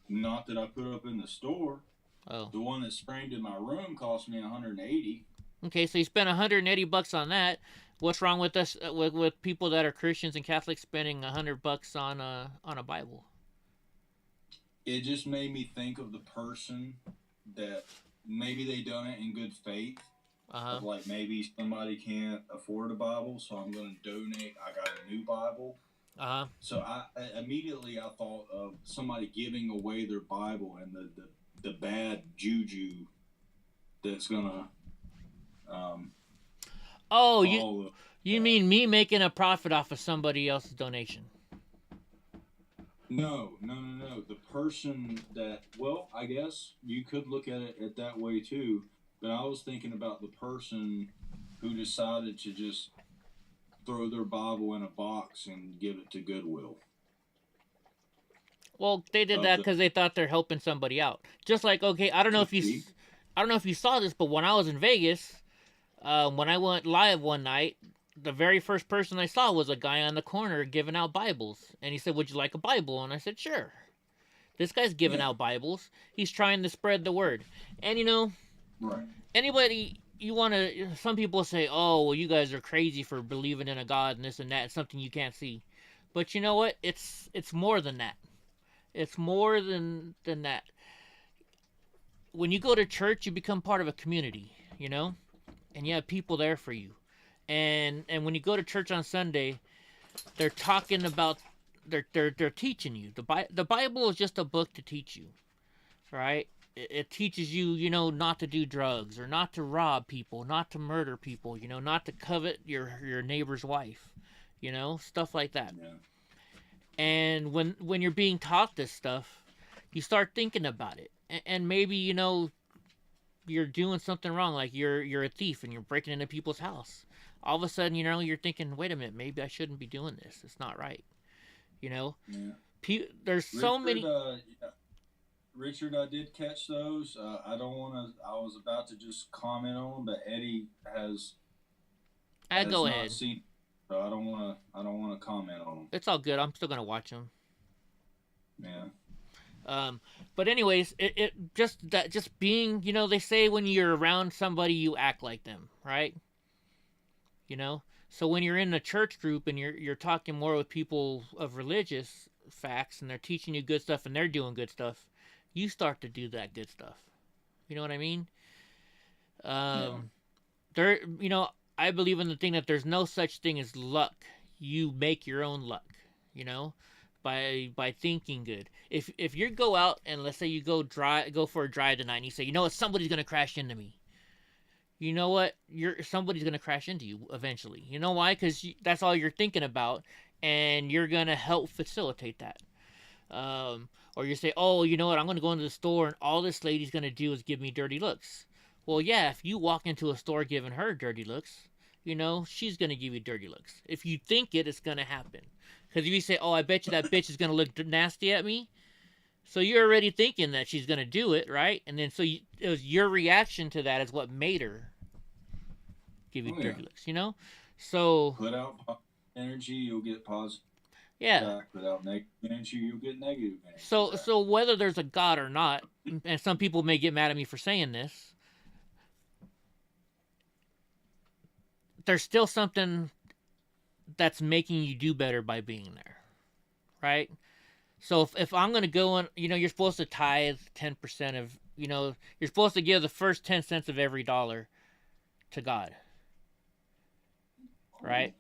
Not that I put up in the store. Oh. The one that's framed in my room cost me $180. Okay, so you spent $180 on that. What's wrong with us with people that are Christians and Catholics spending $100 on a Bible? It just made me think of the person that maybe they done it in good faith. Of like maybe somebody can't afford a Bible, so I'm going to donate. I got a new Bible. So I immediately thought of somebody giving away their Bible and the bad juju that's gonna. You mean me making a profit off of somebody else's donation? No. The person that, well, I guess you could look at it that way too. But I was thinking about the person who decided to just throw their Bible in a box and give it to Goodwill. Well, they did that because they thought they're helping somebody out. Just like, okay, I don't know if you saw this, but when I was in Vegas, when I went live one night, the very first person I saw was a guy on the corner giving out Bibles, and he said, "Would you like a Bible?" And I said, "Sure." This guy's giving out Bibles. He's trying to spread the word, and right. Anybody. Some people say, "Oh, well, you guys are crazy for believing in a God and this and that, something you can't see." But you know what? It's more than that. It's more than that. When you go to church, you become part of a community, and you have people there for you. And when you go to church on Sunday, they're talking about, they're teaching you. The Bible is just a book to teach you, right? It teaches you, not to do drugs or not to rob people, not to murder people, not to covet your neighbor's wife, stuff like that. Yeah. And when you're being taught this stuff, you start thinking about it. And maybe, you're doing something wrong, like you're a thief and you're breaking into people's house. All of a sudden, you're thinking, wait a minute, maybe I shouldn't be doing this. It's not right. Yeah. There's so many. Richard, I did catch those. I don't want to. I was about to just comment on them, but Eddie has Go not ahead. seen, so I don't want to. I don't want to comment on them. It's all good. I'm still gonna watch them. Yeah. But anyways, just being, they say when you're around somebody, you act like them, right? You know. So when you're in a church group and you're talking more with people of religious facts and they're teaching you good stuff and they're doing good stuff, you start to do that good stuff. You know what I mean? Yeah. There, I believe in the thing that there's no such thing as luck. You make your own luck. You know, by thinking good. If you go out and let's say you go for a drive tonight and you say, you know what, somebody's gonna crash into me. You know what, somebody's gonna crash into you eventually. You know why? Because that's all you're thinking about, and you're gonna help facilitate that. Or you say, oh, you know what, I'm gonna go into the store and all this lady's gonna do is give me dirty looks. Well, yeah, if you walk into a store giving her dirty looks, she's gonna give you dirty looks. If you think it's gonna happen. Because if you say, oh, I bet you that bitch is gonna look nasty at me, so you're already thinking that she's gonna do it, right? And then it was your reaction to that is what made her give you dirty looks, So put out positive energy, you'll get positive. Yeah. Put out negative energy, you'll get negative energy. So whether there's a God or not, and some people may get mad at me for saying this, there's still something that's making you do better by being there, right? So if I'm gonna go on, you're supposed to tithe 10% of, you're supposed to give the first 10 cents of every dollar to God, right?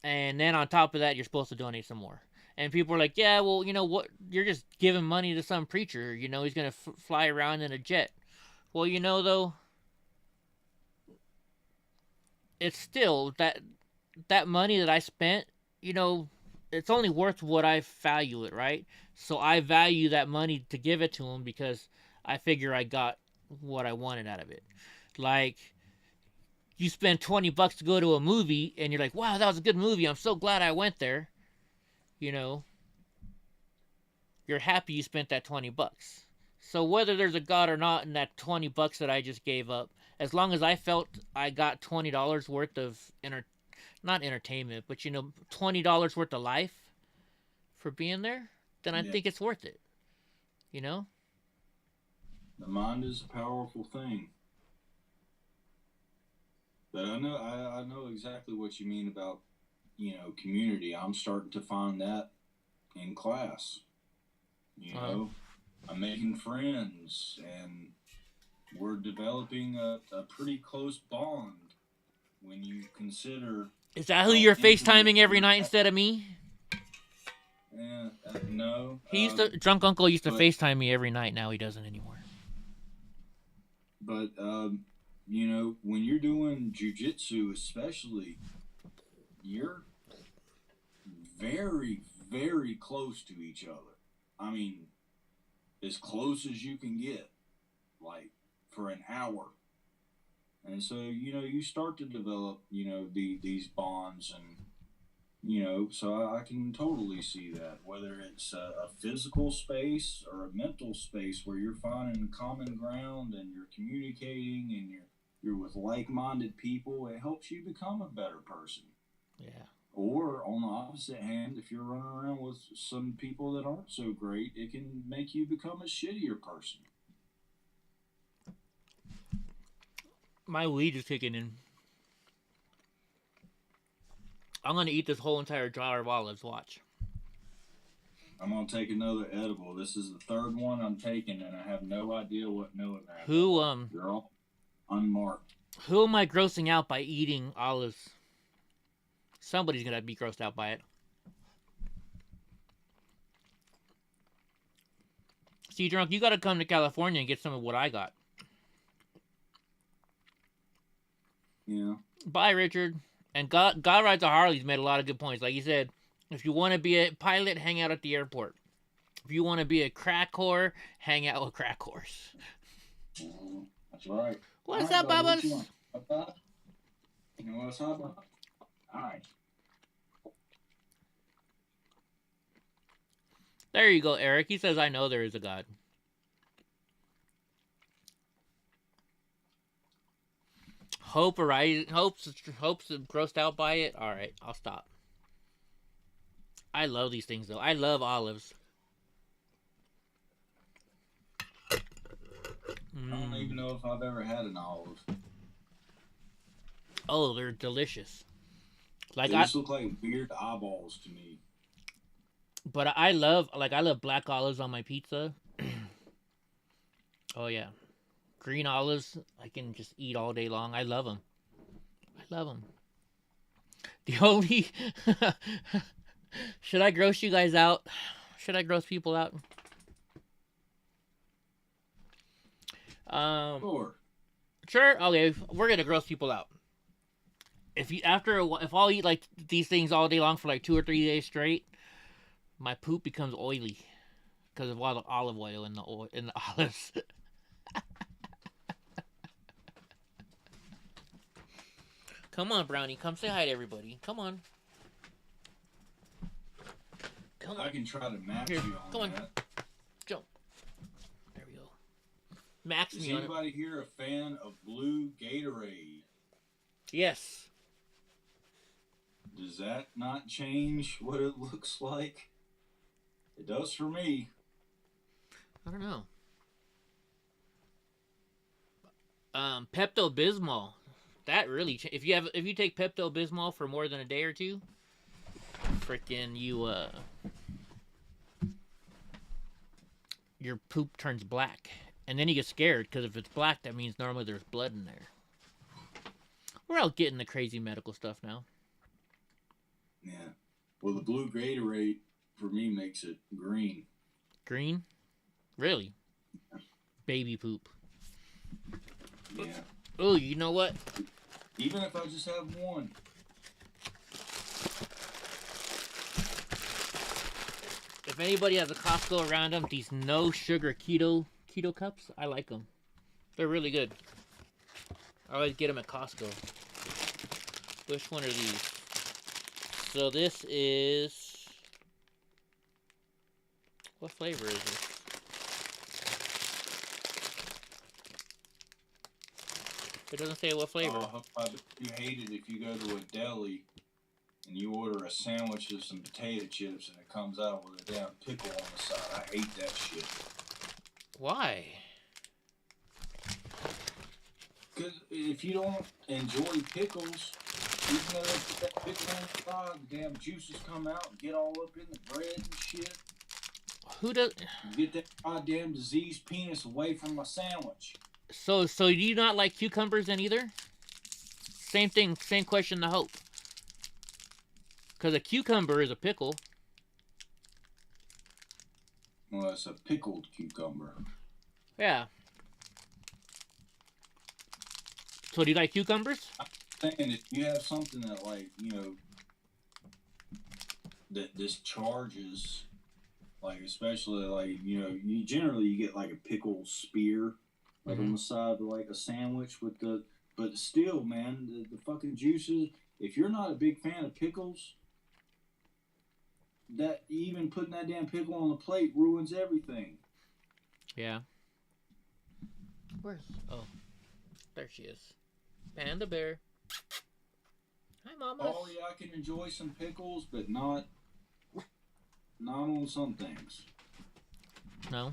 And then on top of that, you're supposed to donate some more. And people are like, yeah, well, what? You're just giving money to some preacher. He's gonna fly around in a jet. Well, though, it's still that money that I spent. It's only worth what I value it, right? So I value that money to give it to him because I figure I got what I wanted out of it. Like, you spend $20 to go to a movie and you're like, wow, that was a good movie. I'm so glad I went there. You're happy you spent that $20. So whether there's a God or not in that $20 that I just gave up, as long as I felt I got $20 worth of not entertainment, but $20 worth of life for being there, then I think it's worth it. The mind is a powerful thing. But I know exactly what you mean about, community. I'm starting to find that in class. I'm making friends and we're developing a pretty close bond when you consider. Is that who you're FaceTiming every night instead of me? No. Drunk uncle used to FaceTime me every night. Now he doesn't anymore. But when you're doing jujitsu, especially, you're very, very close to each other. I mean, as close as you can get, like for an hour. And so, you start to develop, these bonds and, so I can totally see that, whether it's a physical space or a mental space where you're finding common ground and you're communicating and you're with like-minded people, it helps you become a better person. Yeah. Or on the opposite hand, if you're running around with some people that aren't so great, it can make you become a shittier person. My weed is kicking in. I'm going to eat this whole entire jar of olives. Watch. I'm going to take another edible. This is the third one I'm taking, and I have no idea what Miller has. They're all unmarked. Who am I grossing out by eating olives? Somebody's going to be grossed out by it. See, Drunk, you got to come to California and get some of what I got. Yeah. Bye, Richard. And God Rides a Harley's made a lot of good points. Like he said, if you want to be a pilot, hang out at the airport. If you want to be a crack whore, hang out with crack whores. That's right. What's up, Bubba's? You know what's up? All right. There you go, Eric. He says, I know there is a God. Hope's grossed out by it. All right, I'll stop. I love these things though. I love olives. I don't even know if I've ever had an olive. Oh, they're delicious. Like they just look like weird eyeballs to me. But I love black olives on my pizza. Oh yeah, green olives I can just eat all day long. I love them. I love them. The only should I gross you guys out? Should I gross people out? Sure. Okay, we're gonna gross people out. If I'll eat like these things all day long for like 2 or 3 days straight, my poop becomes oily because of all the olive oil in the olives. Come on, Brownie, come say hi to everybody. Come on. Come on. I can try to max you on come on. that. Jump. There we go. Max me on it. Is anybody here a fan of blue Gatorade? Yes. Does that not change what it looks like? It does for me. I don't know. Pepto-Bismol. That really if you take Pepto-Bismol for more than a day or two, freaking your poop turns black. And then you get scared because if it's black, that means normally there's blood in there. We're out getting the crazy medical stuff now. Yeah. Well, the blue Gatorade for me makes it green. Green? Really? Yeah. Baby poop. Yeah. Oh, you know what? Even if I just have one. If anybody has a Costco around them, these no sugar keto cups, I like them. They're really good. I always get them at Costco. Which one are these? So this is... What flavor is this? It doesn't say what flavor. You hate it if you go to a deli and you order a sandwich with some potato chips and it comes out with a damn pickle on the side. I hate that shit. Why? Because if you don't enjoy pickles, even though they put that pickle on the side, the damn juices come out and get all up in the bread and shit. Who does... Get that goddamn diseased penis away from my sandwich. So do you not like cucumbers then either? Same thing, same question to Hope. Because a cucumber is a pickle. Well, it's a pickled cucumber. Yeah. So do you like cucumbers? I'm saying if you have something that, like, you know, that discharges, like, especially, like, you know, you get like a pickle spear, like on the side of like a sandwich with the, but still, man, the fucking juices, if you're not a big fan of pickles, that even putting that damn pickle on the plate ruins everything. Yeah. Where's... Oh. There she is. Panda Bear. Hi, Mama. Oh, yeah, I can enjoy some pickles, but not on some things. No.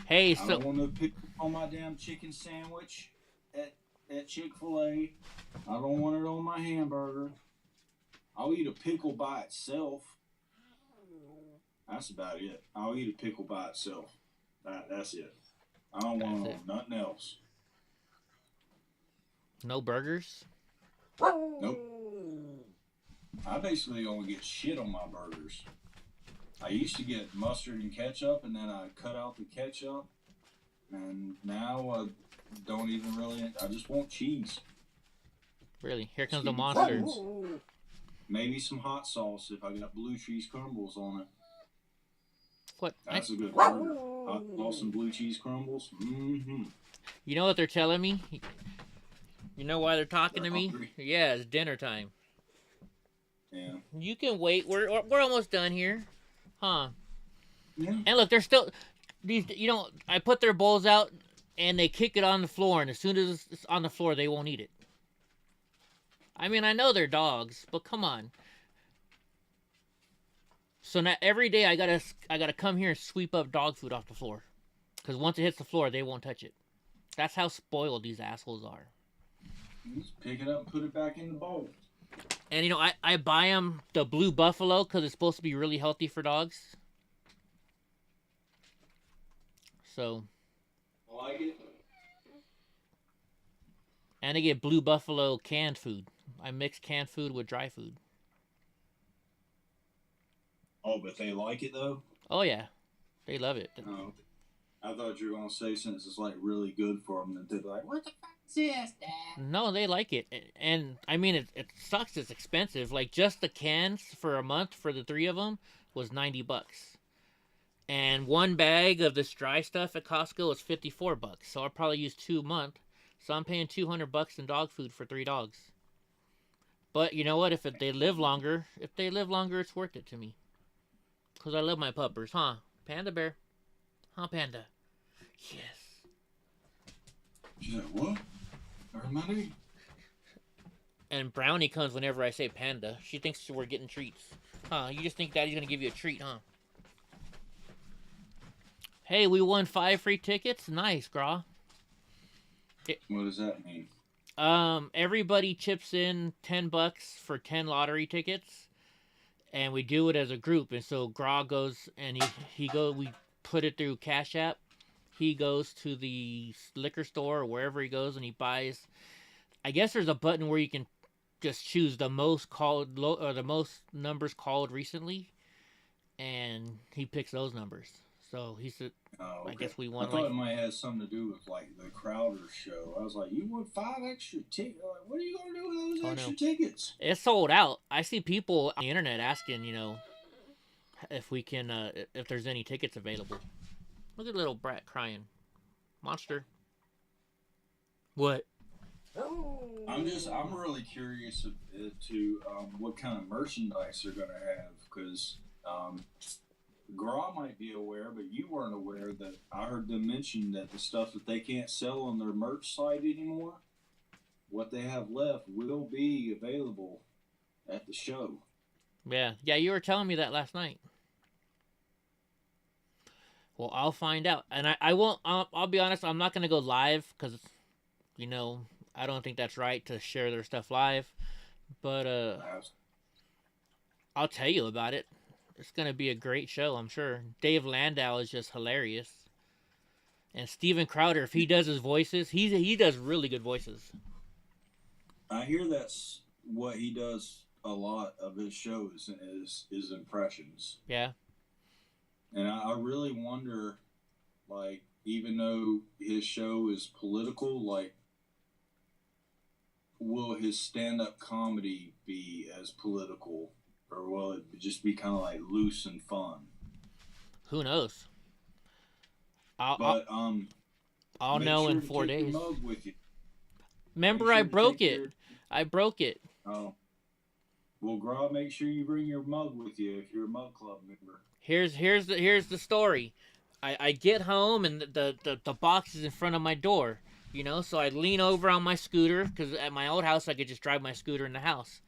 Hey, so... I don't want no pickle on my damn chicken sandwich at Chick-fil-A. I don't want it on my hamburger. I'll eat a pickle by itself. That's about it. I'll eat a pickle by itself. That's it. I don't want nothing else. No burgers? Nope. I basically only get shit on my burgers. I used to get mustard and ketchup, and then I cut out the ketchup. And now I don't even really... I just want cheese. Really? Here comes the monster. Maybe some hot sauce if I got blue cheese crumbles on it. What? That's a good burger. Hot sauce and blue cheese crumbles. Mm-hmm. You know what they're telling me? You know why they're talking to me? Hungry. Yeah, it's dinner time. Yeah. You can wait. We're almost done here. Huh. Yeah. And look, they're still... These, you know, I put their bowls out, and they kick it on the floor, and as soon as it's on the floor, they won't eat it. I mean, I know they're dogs, but come on. So now every day I gotta come here and sweep up dog food off the floor, because once it hits the floor, they won't touch it. That's how spoiled these assholes are. Just pick it up and put it back in the bowl. And you know, I buy them the Blue Buffalo because it's supposed to be really healthy for dogs. So. I like it. And I get Blue Buffalo canned food. I mix canned food with dry food. Oh, but they like it though? Oh yeah, they love it. Oh, I thought you were gonna say since it's like really good for them that they're like, what the fuck is this, Dad? No, they like it, and I mean it sucks. It's expensive. Like just the cans for a month for the 3 of them was $90, and one bag of this dry stuff at Costco is $54. So I'll probably use 2 a month. So I'm paying $200 in dog food for 3 dogs. But you know what? If they live longer, it's worth it to me. Because I love my puppers, huh? Panda Bear. Huh, Panda? Yes. She's like, what? Everybody? And Brownie comes whenever I say Panda. She thinks we're getting treats. Huh? You just think Daddy's going to give you a treat, huh? Hey, we won 5 free tickets? Nice, Gra. What does that mean? Everybody chips in $10 for 10 lottery tickets. And we do it as a group, and so Gra goes and we put it through Cash App. He goes to the liquor store or wherever he goes, and he buys. I guess there's a button where you can just choose the most called or the most numbers called recently, and he picks those numbers. So he said, oh, okay. I guess we won. I thought it might have something to do with like the Crowder show. I was like, you won 5 extra tickets. Like, what are you gonna do with those extra tickets? It's sold out. I see people on the internet asking, you know, if we can, if there's any tickets available. Look at little brat crying. Monster. What? I'm really curious to what kind of merchandise they're gonna have, because Gra might be aware, but you weren't aware that I heard them mention that the stuff that they can't sell on their merch site anymore, what they have left will be available at the show. Yeah, you were telling me that last night. Well, I'll find out, and I won't. I'll be honest. I'm not gonna go live because, you know, I don't think that's right to share their stuff live. But I'll tell you about it. It's gonna be a great show, I'm sure. Dave Landau is just hilarious, and Steven Crowder, if he does his voices, he does really good voices. I hear that's what he does a lot of his shows is impressions. Yeah. And I really wonder, like, even though his show is political, like, will his stand-up comedy be as political? Or will it just be kind of like loose and fun? Who knows? I'll know in 4 days. Your mug with you. Remember, I broke it. I broke it. Oh. Well, Gra, make sure you bring your mug with you if you're a mug club member. Here's the story. I get home and the box is in front of my door. You know, so I lean over on my scooter because at my old house I could just drive my scooter in the house.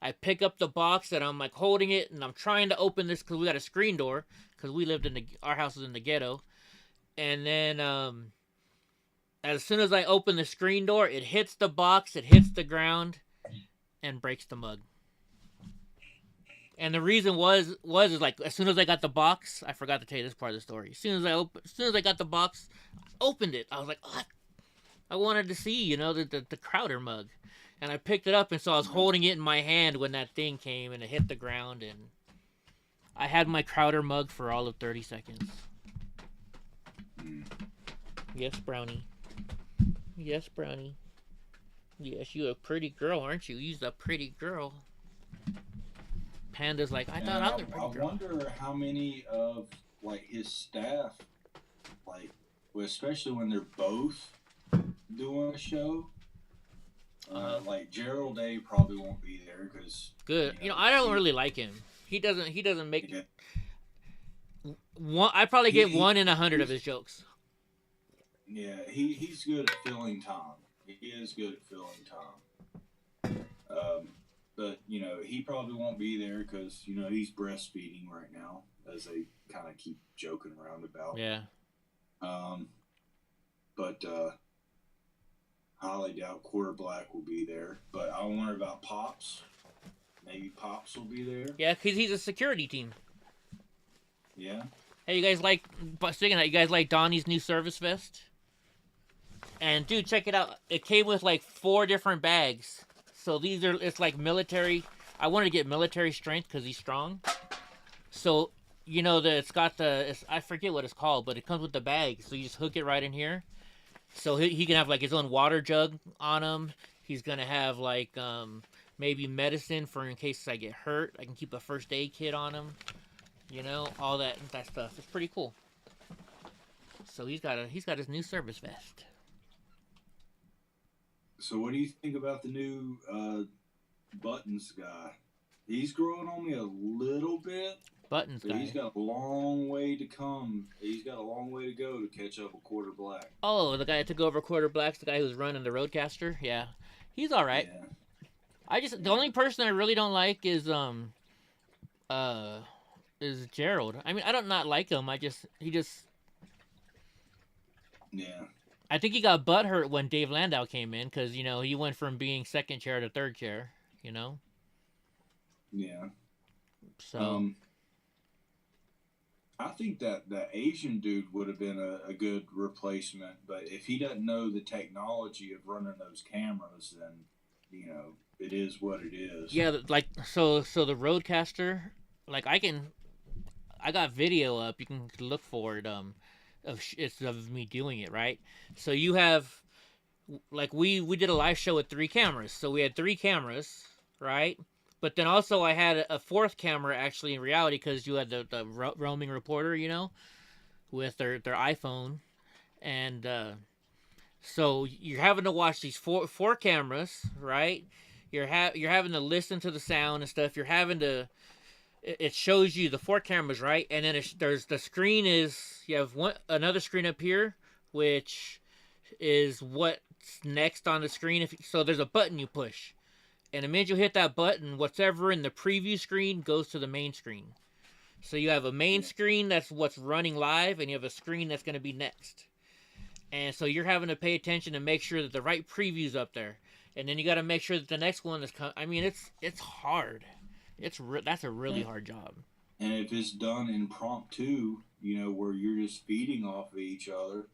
I pick up the box and I'm like holding it and I'm trying to open this because we got a screen door because we lived our house was in the ghetto. And then as soon as I open the screen door, it hits the box, it hits the ground, and breaks the mug. And the reason was like as soon as I got the box, I forgot to tell you this part of the story. As soon as I got the box, I opened it. I was like, oh, I wanted to see, you know, the Crowder mug. And I picked it up, and so I was holding it in my hand when that thing came, and it hit the ground, and I had my Crowder mug for all of 30 seconds. Yes, Brownie. Yes, Brownie. Yes, you a pretty girl, aren't you? You're a pretty girl. Panda's like, I thought I was a pretty girl. I wonder how many of, like, his staff, like, especially when they're both doing a show, like Gerald A probably won't be there because good. You know, I don't really like him. He doesn't make one. I probably get 1 in 100 of his jokes. Yeah, he's good at filling time. He is good at filling time. But he probably won't be there because he's breastfeeding right now, as they kind of keep joking around about. Yeah. But highly doubt Quarter Black will be there. But I wonder about Pops. Maybe Pops will be there. Yeah, because he's a security team. Yeah. Hey, you guys like? Speaking of that, you guys like Donnie's new service vest? And dude, check it out. It came with like 4 different bags. So it's like military. I wanted to get military strength because he's strong. So, it's got I forget what it's called, but it comes with the bag. So you just hook it right in here. So he can have like his own water jug on him. He's going to have like maybe medicine for in case I get hurt. I can keep a first aid kit on him. All that stuff. It's pretty cool. So he's got his new service vest. So what do you think about the new Buttons guy? He's growing on me a little bit. Buttons guy. He's got a long way to come. He's got a long way to go to catch up with Quarter Black. Oh, the guy that took over Quarter Black's the guy who's running the Roadcaster? Yeah. He's all right. Yeah. The only person I really don't like is Gerald. I mean, I don't not like him. Yeah. I think he got butthurt when Dave Landau came in because, he went from being second chair to third chair, Yeah. So. I think that Asian dude would have been a good replacement, but if he doesn't know the technology of running those cameras, then, it is what it is. Yeah, like, so the Roadcaster, like, I got video up, you can look for it, of me doing it, right? So you have, like, we did a live show with 3 cameras, so we had 3 cameras, right? But then also I had a 4th camera actually in reality because you had the roaming reporter, with their iPhone, and so you're having to watch these four cameras, right? You're having to listen to the sound and stuff. You're having to. It shows you the 4 cameras, right? And then there's the screen is you have another screen up here, which is what's next on the screen. So there's a button you push. And the minute you hit that button, whatever in the preview screen goes to the main screen. So you have a main screen that's what's running live, and you have a screen that's going to be next. And so you're having to pay attention and make sure that the right preview's up there. And then you got to make sure that the next one is I mean, it's hard. That's a really hard job. And if it's done impromptu, where you're just feeding off of each other.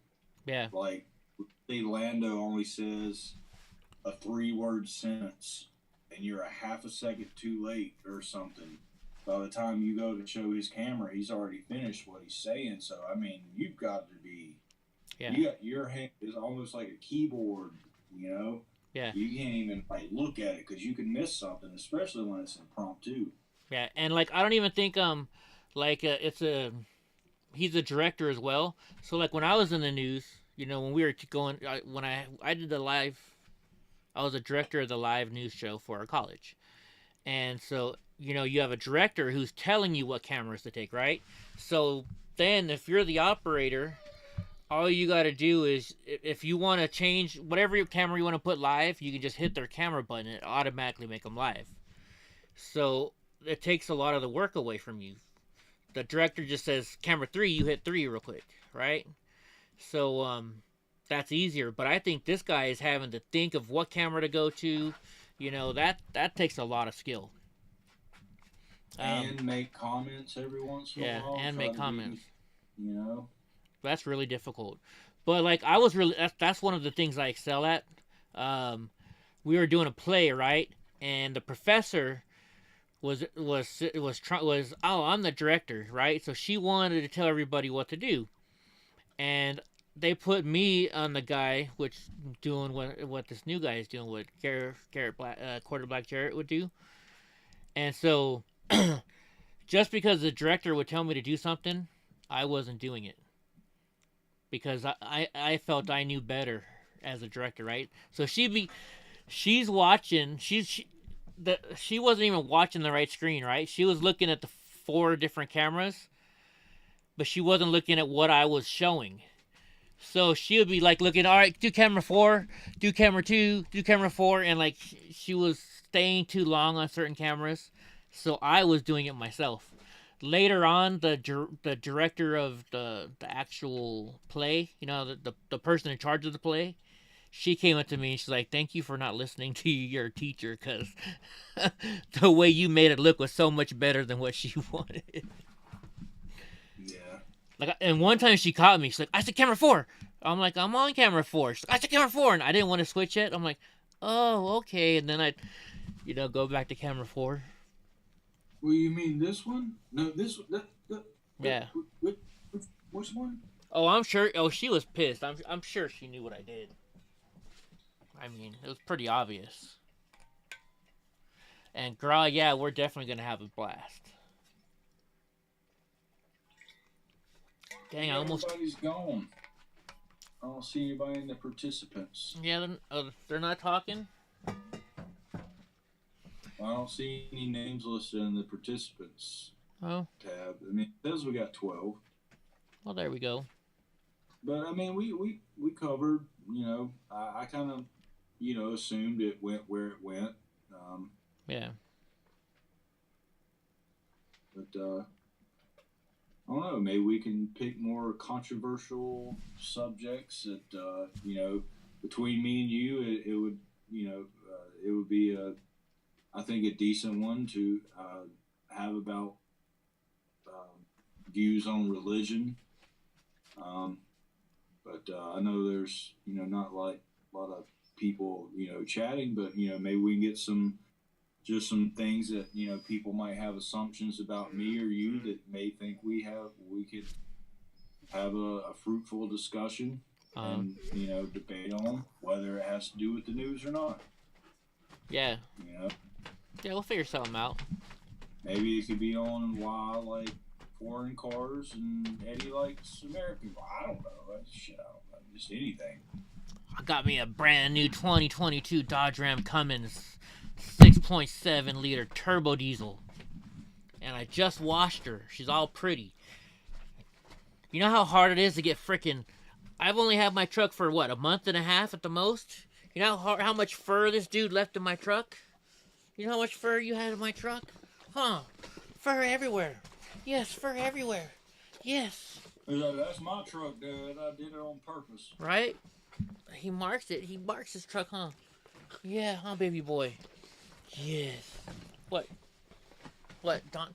Yeah. Like, say Lando only says a 3-word sentence, and you're a half a second too late or something. By the time you go to show his camera, he's already finished what he's saying. So, I mean, you've got to be... Yeah. Your hand is almost like a keyboard, Yeah. You can't even, look at it because you can miss something, especially when it's impromptu. Yeah, and, I don't even think, he's a director as well. So, when I was in the news, when we were going... when I did the live... I was a director of the live news show for our college. And so, you have a director who's telling you what cameras to take, right? So then if you're the operator, all you got to do is, if you want to change whatever camera you want to put live, you can just hit their camera button and it automatically make them live. So it takes a lot of the work away from you. The director just says, camera 3, you hit 3 real quick, right? So, that's easier, but I think this guy is having to think of what camera to go to. That takes a lot of skill. And make comments every once in a while. Yeah, and make comments. That's really difficult. But I was really that's one of the things I excel at. We were doing a play, right? And the professor was I'm the director, right? So she wanted to tell everybody what to do, and they put me on the guy, which doing what this new guy is doing, what Quarter Black Jarrett would do. And so, just because the director would tell me to do something, I wasn't doing it. Because I felt I knew better as a director, right? So she's watching, she wasn't even watching the right screen, right? She was looking at the 4 different cameras, but she wasn't looking at what I was showing. So she would be looking, all right, do camera 4, do camera 2, do camera 4, and she was staying too long on certain cameras, so I was doing it myself. Later on, the director of the actual play, the person in charge of the play, she came up to me and she's like, "Thank you for not listening to your teacher, because the way you made it look was so much better than what she wanted." Yeah. Like, and one time she caught me. She's like, "I said camera 4." I'm like, "I'm on camera 4." She's like, "I said camera 4," and I didn't want to switch it. I'm like, "Oh, okay." And then I, go back to camera 4. Well, you mean this one? No, this one. Yeah. Which one? Oh, I'm sure. Oh, she was pissed. I'm sure she knew what I did. I mean, it was pretty obvious. And girl, yeah, we're definitely gonna have a blast. Dang, I almost. Everybody's gone. I don't see anybody in the participants. Yeah, they're not talking. I don't see any names listed in the participants Oh. tab. I mean, it says we got 12. Well, there we go. But I mean, we covered. I kind of, assumed it went where it went. Yeah. But I don't know. Maybe we can pick more controversial subjects that between me and you, it would it would be I think a decent one to have about views on religion. But I know there's not like a lot of people chatting, but maybe we can get some things that people might have assumptions about me or you that may think we could have a fruitful discussion and debate on whether it has to do with the news or not. Yeah. Yeah, we'll figure something out. Maybe it could be on why I like foreign cars and Eddie likes American. I don't know. I don't know. Just anything. I got me a brand new 2022 Dodge Ram Cummins 6.7 liter turbo diesel. And I just washed her. She's all pretty. You know how hard it is to get frickin'... I've only had my truck for, what, a month and a half at the most? You know how much fur this dude left in my truck? You know how much fur you had in my truck? Huh. Fur everywhere. Yes, fur everywhere. Yes. That's my truck, Dad. I did it on purpose. Right? He marks it. He marks his truck, huh? Yeah, huh, baby boy? Yes. What? Don?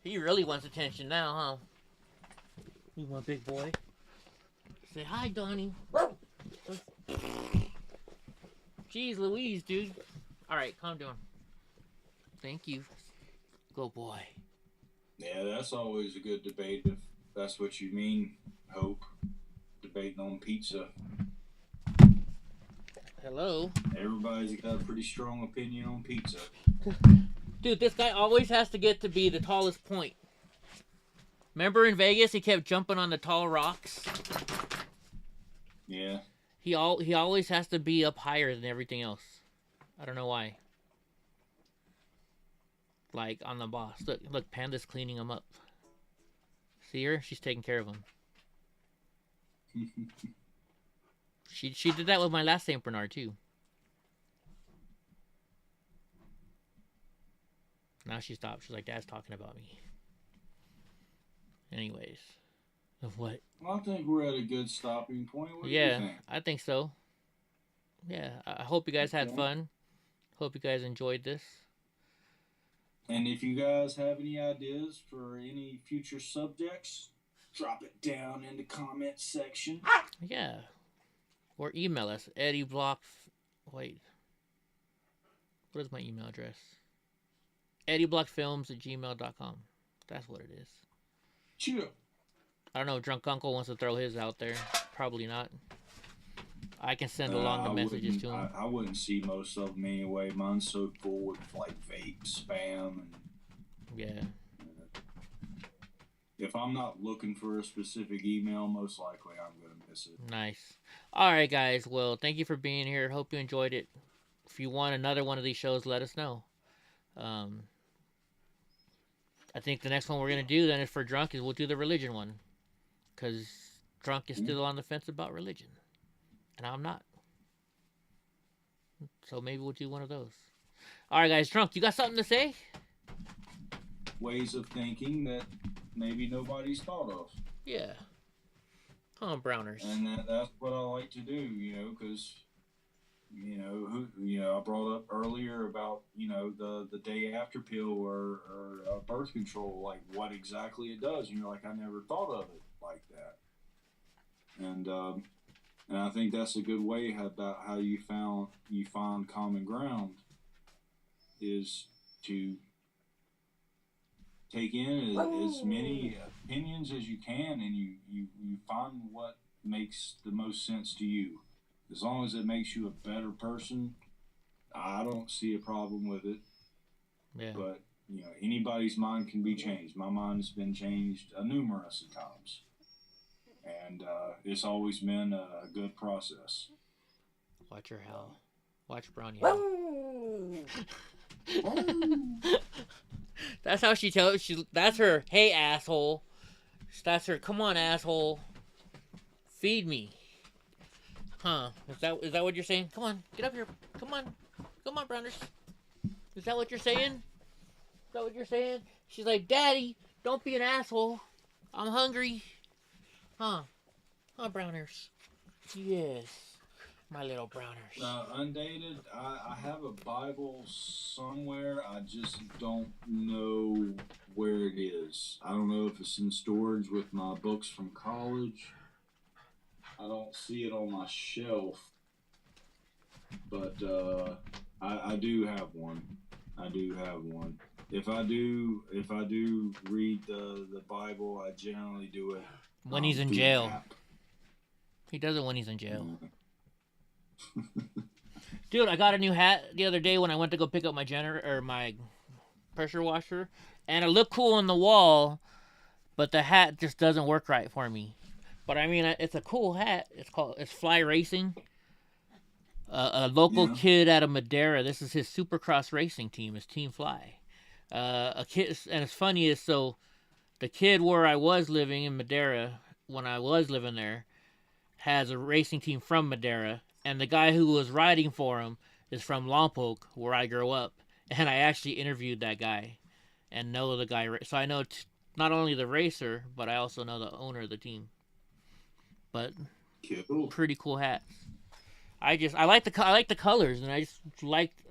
He really wants attention now, huh? You want big boy? Say hi, Donnie. Jeez Louise, dude. Alright, calm down. Thank you. Go boy. Yeah, that's always a good debate if that's what you mean, Hope. Debating on pizza. Hello? Everybody's got a pretty strong opinion on pizza. Dude, this guy always has to get to be the tallest point. Remember in Vegas, he kept jumping on the tall rocks? Yeah. He always has to be up higher than everything else. I don't know why. Like, on the boss. Look, Panda's cleaning him up. See her? She's taking care of him. She did that with my last St. Bernard, too. Now she stopped. She's like, Dad's talking about me. Anyways. Of what? Well, I think we're at a good stopping point. What do you think? I think so. Yeah, I hope you guys had fun. Hope you guys enjoyed this. And if you guys have any ideas for any future subjects, drop it down in the comment section. Yeah. Or email us, EddieBlock... Wait. What is my email address? EddieBlockFilms@gmail.com. That's what it is. Chill. I don't know if Drunk Uncle wants to throw his out there. Probably not. I can send along the messages to him. I wouldn't see most of them anyway. Mine's so full with like vape spam and yeah. If I'm not looking for a specific email, most likely I'm gonna miss it. Nice. All right, guys. Well, thank you for being here. Hope you enjoyed it. If you want another one of these shows, let us know. I think the next one we're gonna do then is for Drunk is we'll do the religion one, because Drunk is still on the fence about religion. And I'm not. So maybe we'll do one of those. All right, guys. Drunk, you got something to say? Ways of thinking that maybe nobody's thought of. Yeah. Come on, Browners. And that's what I like to do, because I brought up earlier about the day after pill or birth control, like what exactly it does. Like I never thought of it like that, and I think that's a good way about how you find common ground is to take in as many opinions as you can, and you find what makes the most sense to you. As long as it makes you a better person, I don't see a problem with it. Yeah. But anybody's mind can be changed. My mind's been changed numerous of times, and it's always been a good process. Watch her howl. Watch Brownie howl. That's how she tells. That's her. Hey, asshole. That's her. Come on, asshole. Feed me. Huh? Is that what you're saying? Come on, get up here. Come on, Browners. Is that what you're saying? Is that what you're saying? She's like, Daddy, don't be an asshole. I'm hungry. Huh? Huh, Browners? Yes, my little Browners. Undated, I have a Bible somewhere. I just don't know where it is. I don't know if it's in storage with my books from college. I don't see it on my shelf, but I do have one. I do have one. If I do read the Bible, I generally do it when he's in jail. He does it when he's in jail. Dude, I got a new hat the other day when I went to go pick up my pressure washer, and it looked cool on the wall, but the hat just doesn't work right for me. But I mean, it's a cool hat. It's Fly Racing. A local kid out of Madeira. This is his Supercross racing team. His Team Fly. A kid, and it's funny is so, the kid where I was living in Madeira when I was living there, has a racing team from Madeira, and the guy who was riding for him is from Lompoc, where I grew up, and I actually interviewed that guy, and know the guy. So I know not only the racer, but I also know the owner of the team. But pretty cool hats. I like the colors, and I just liked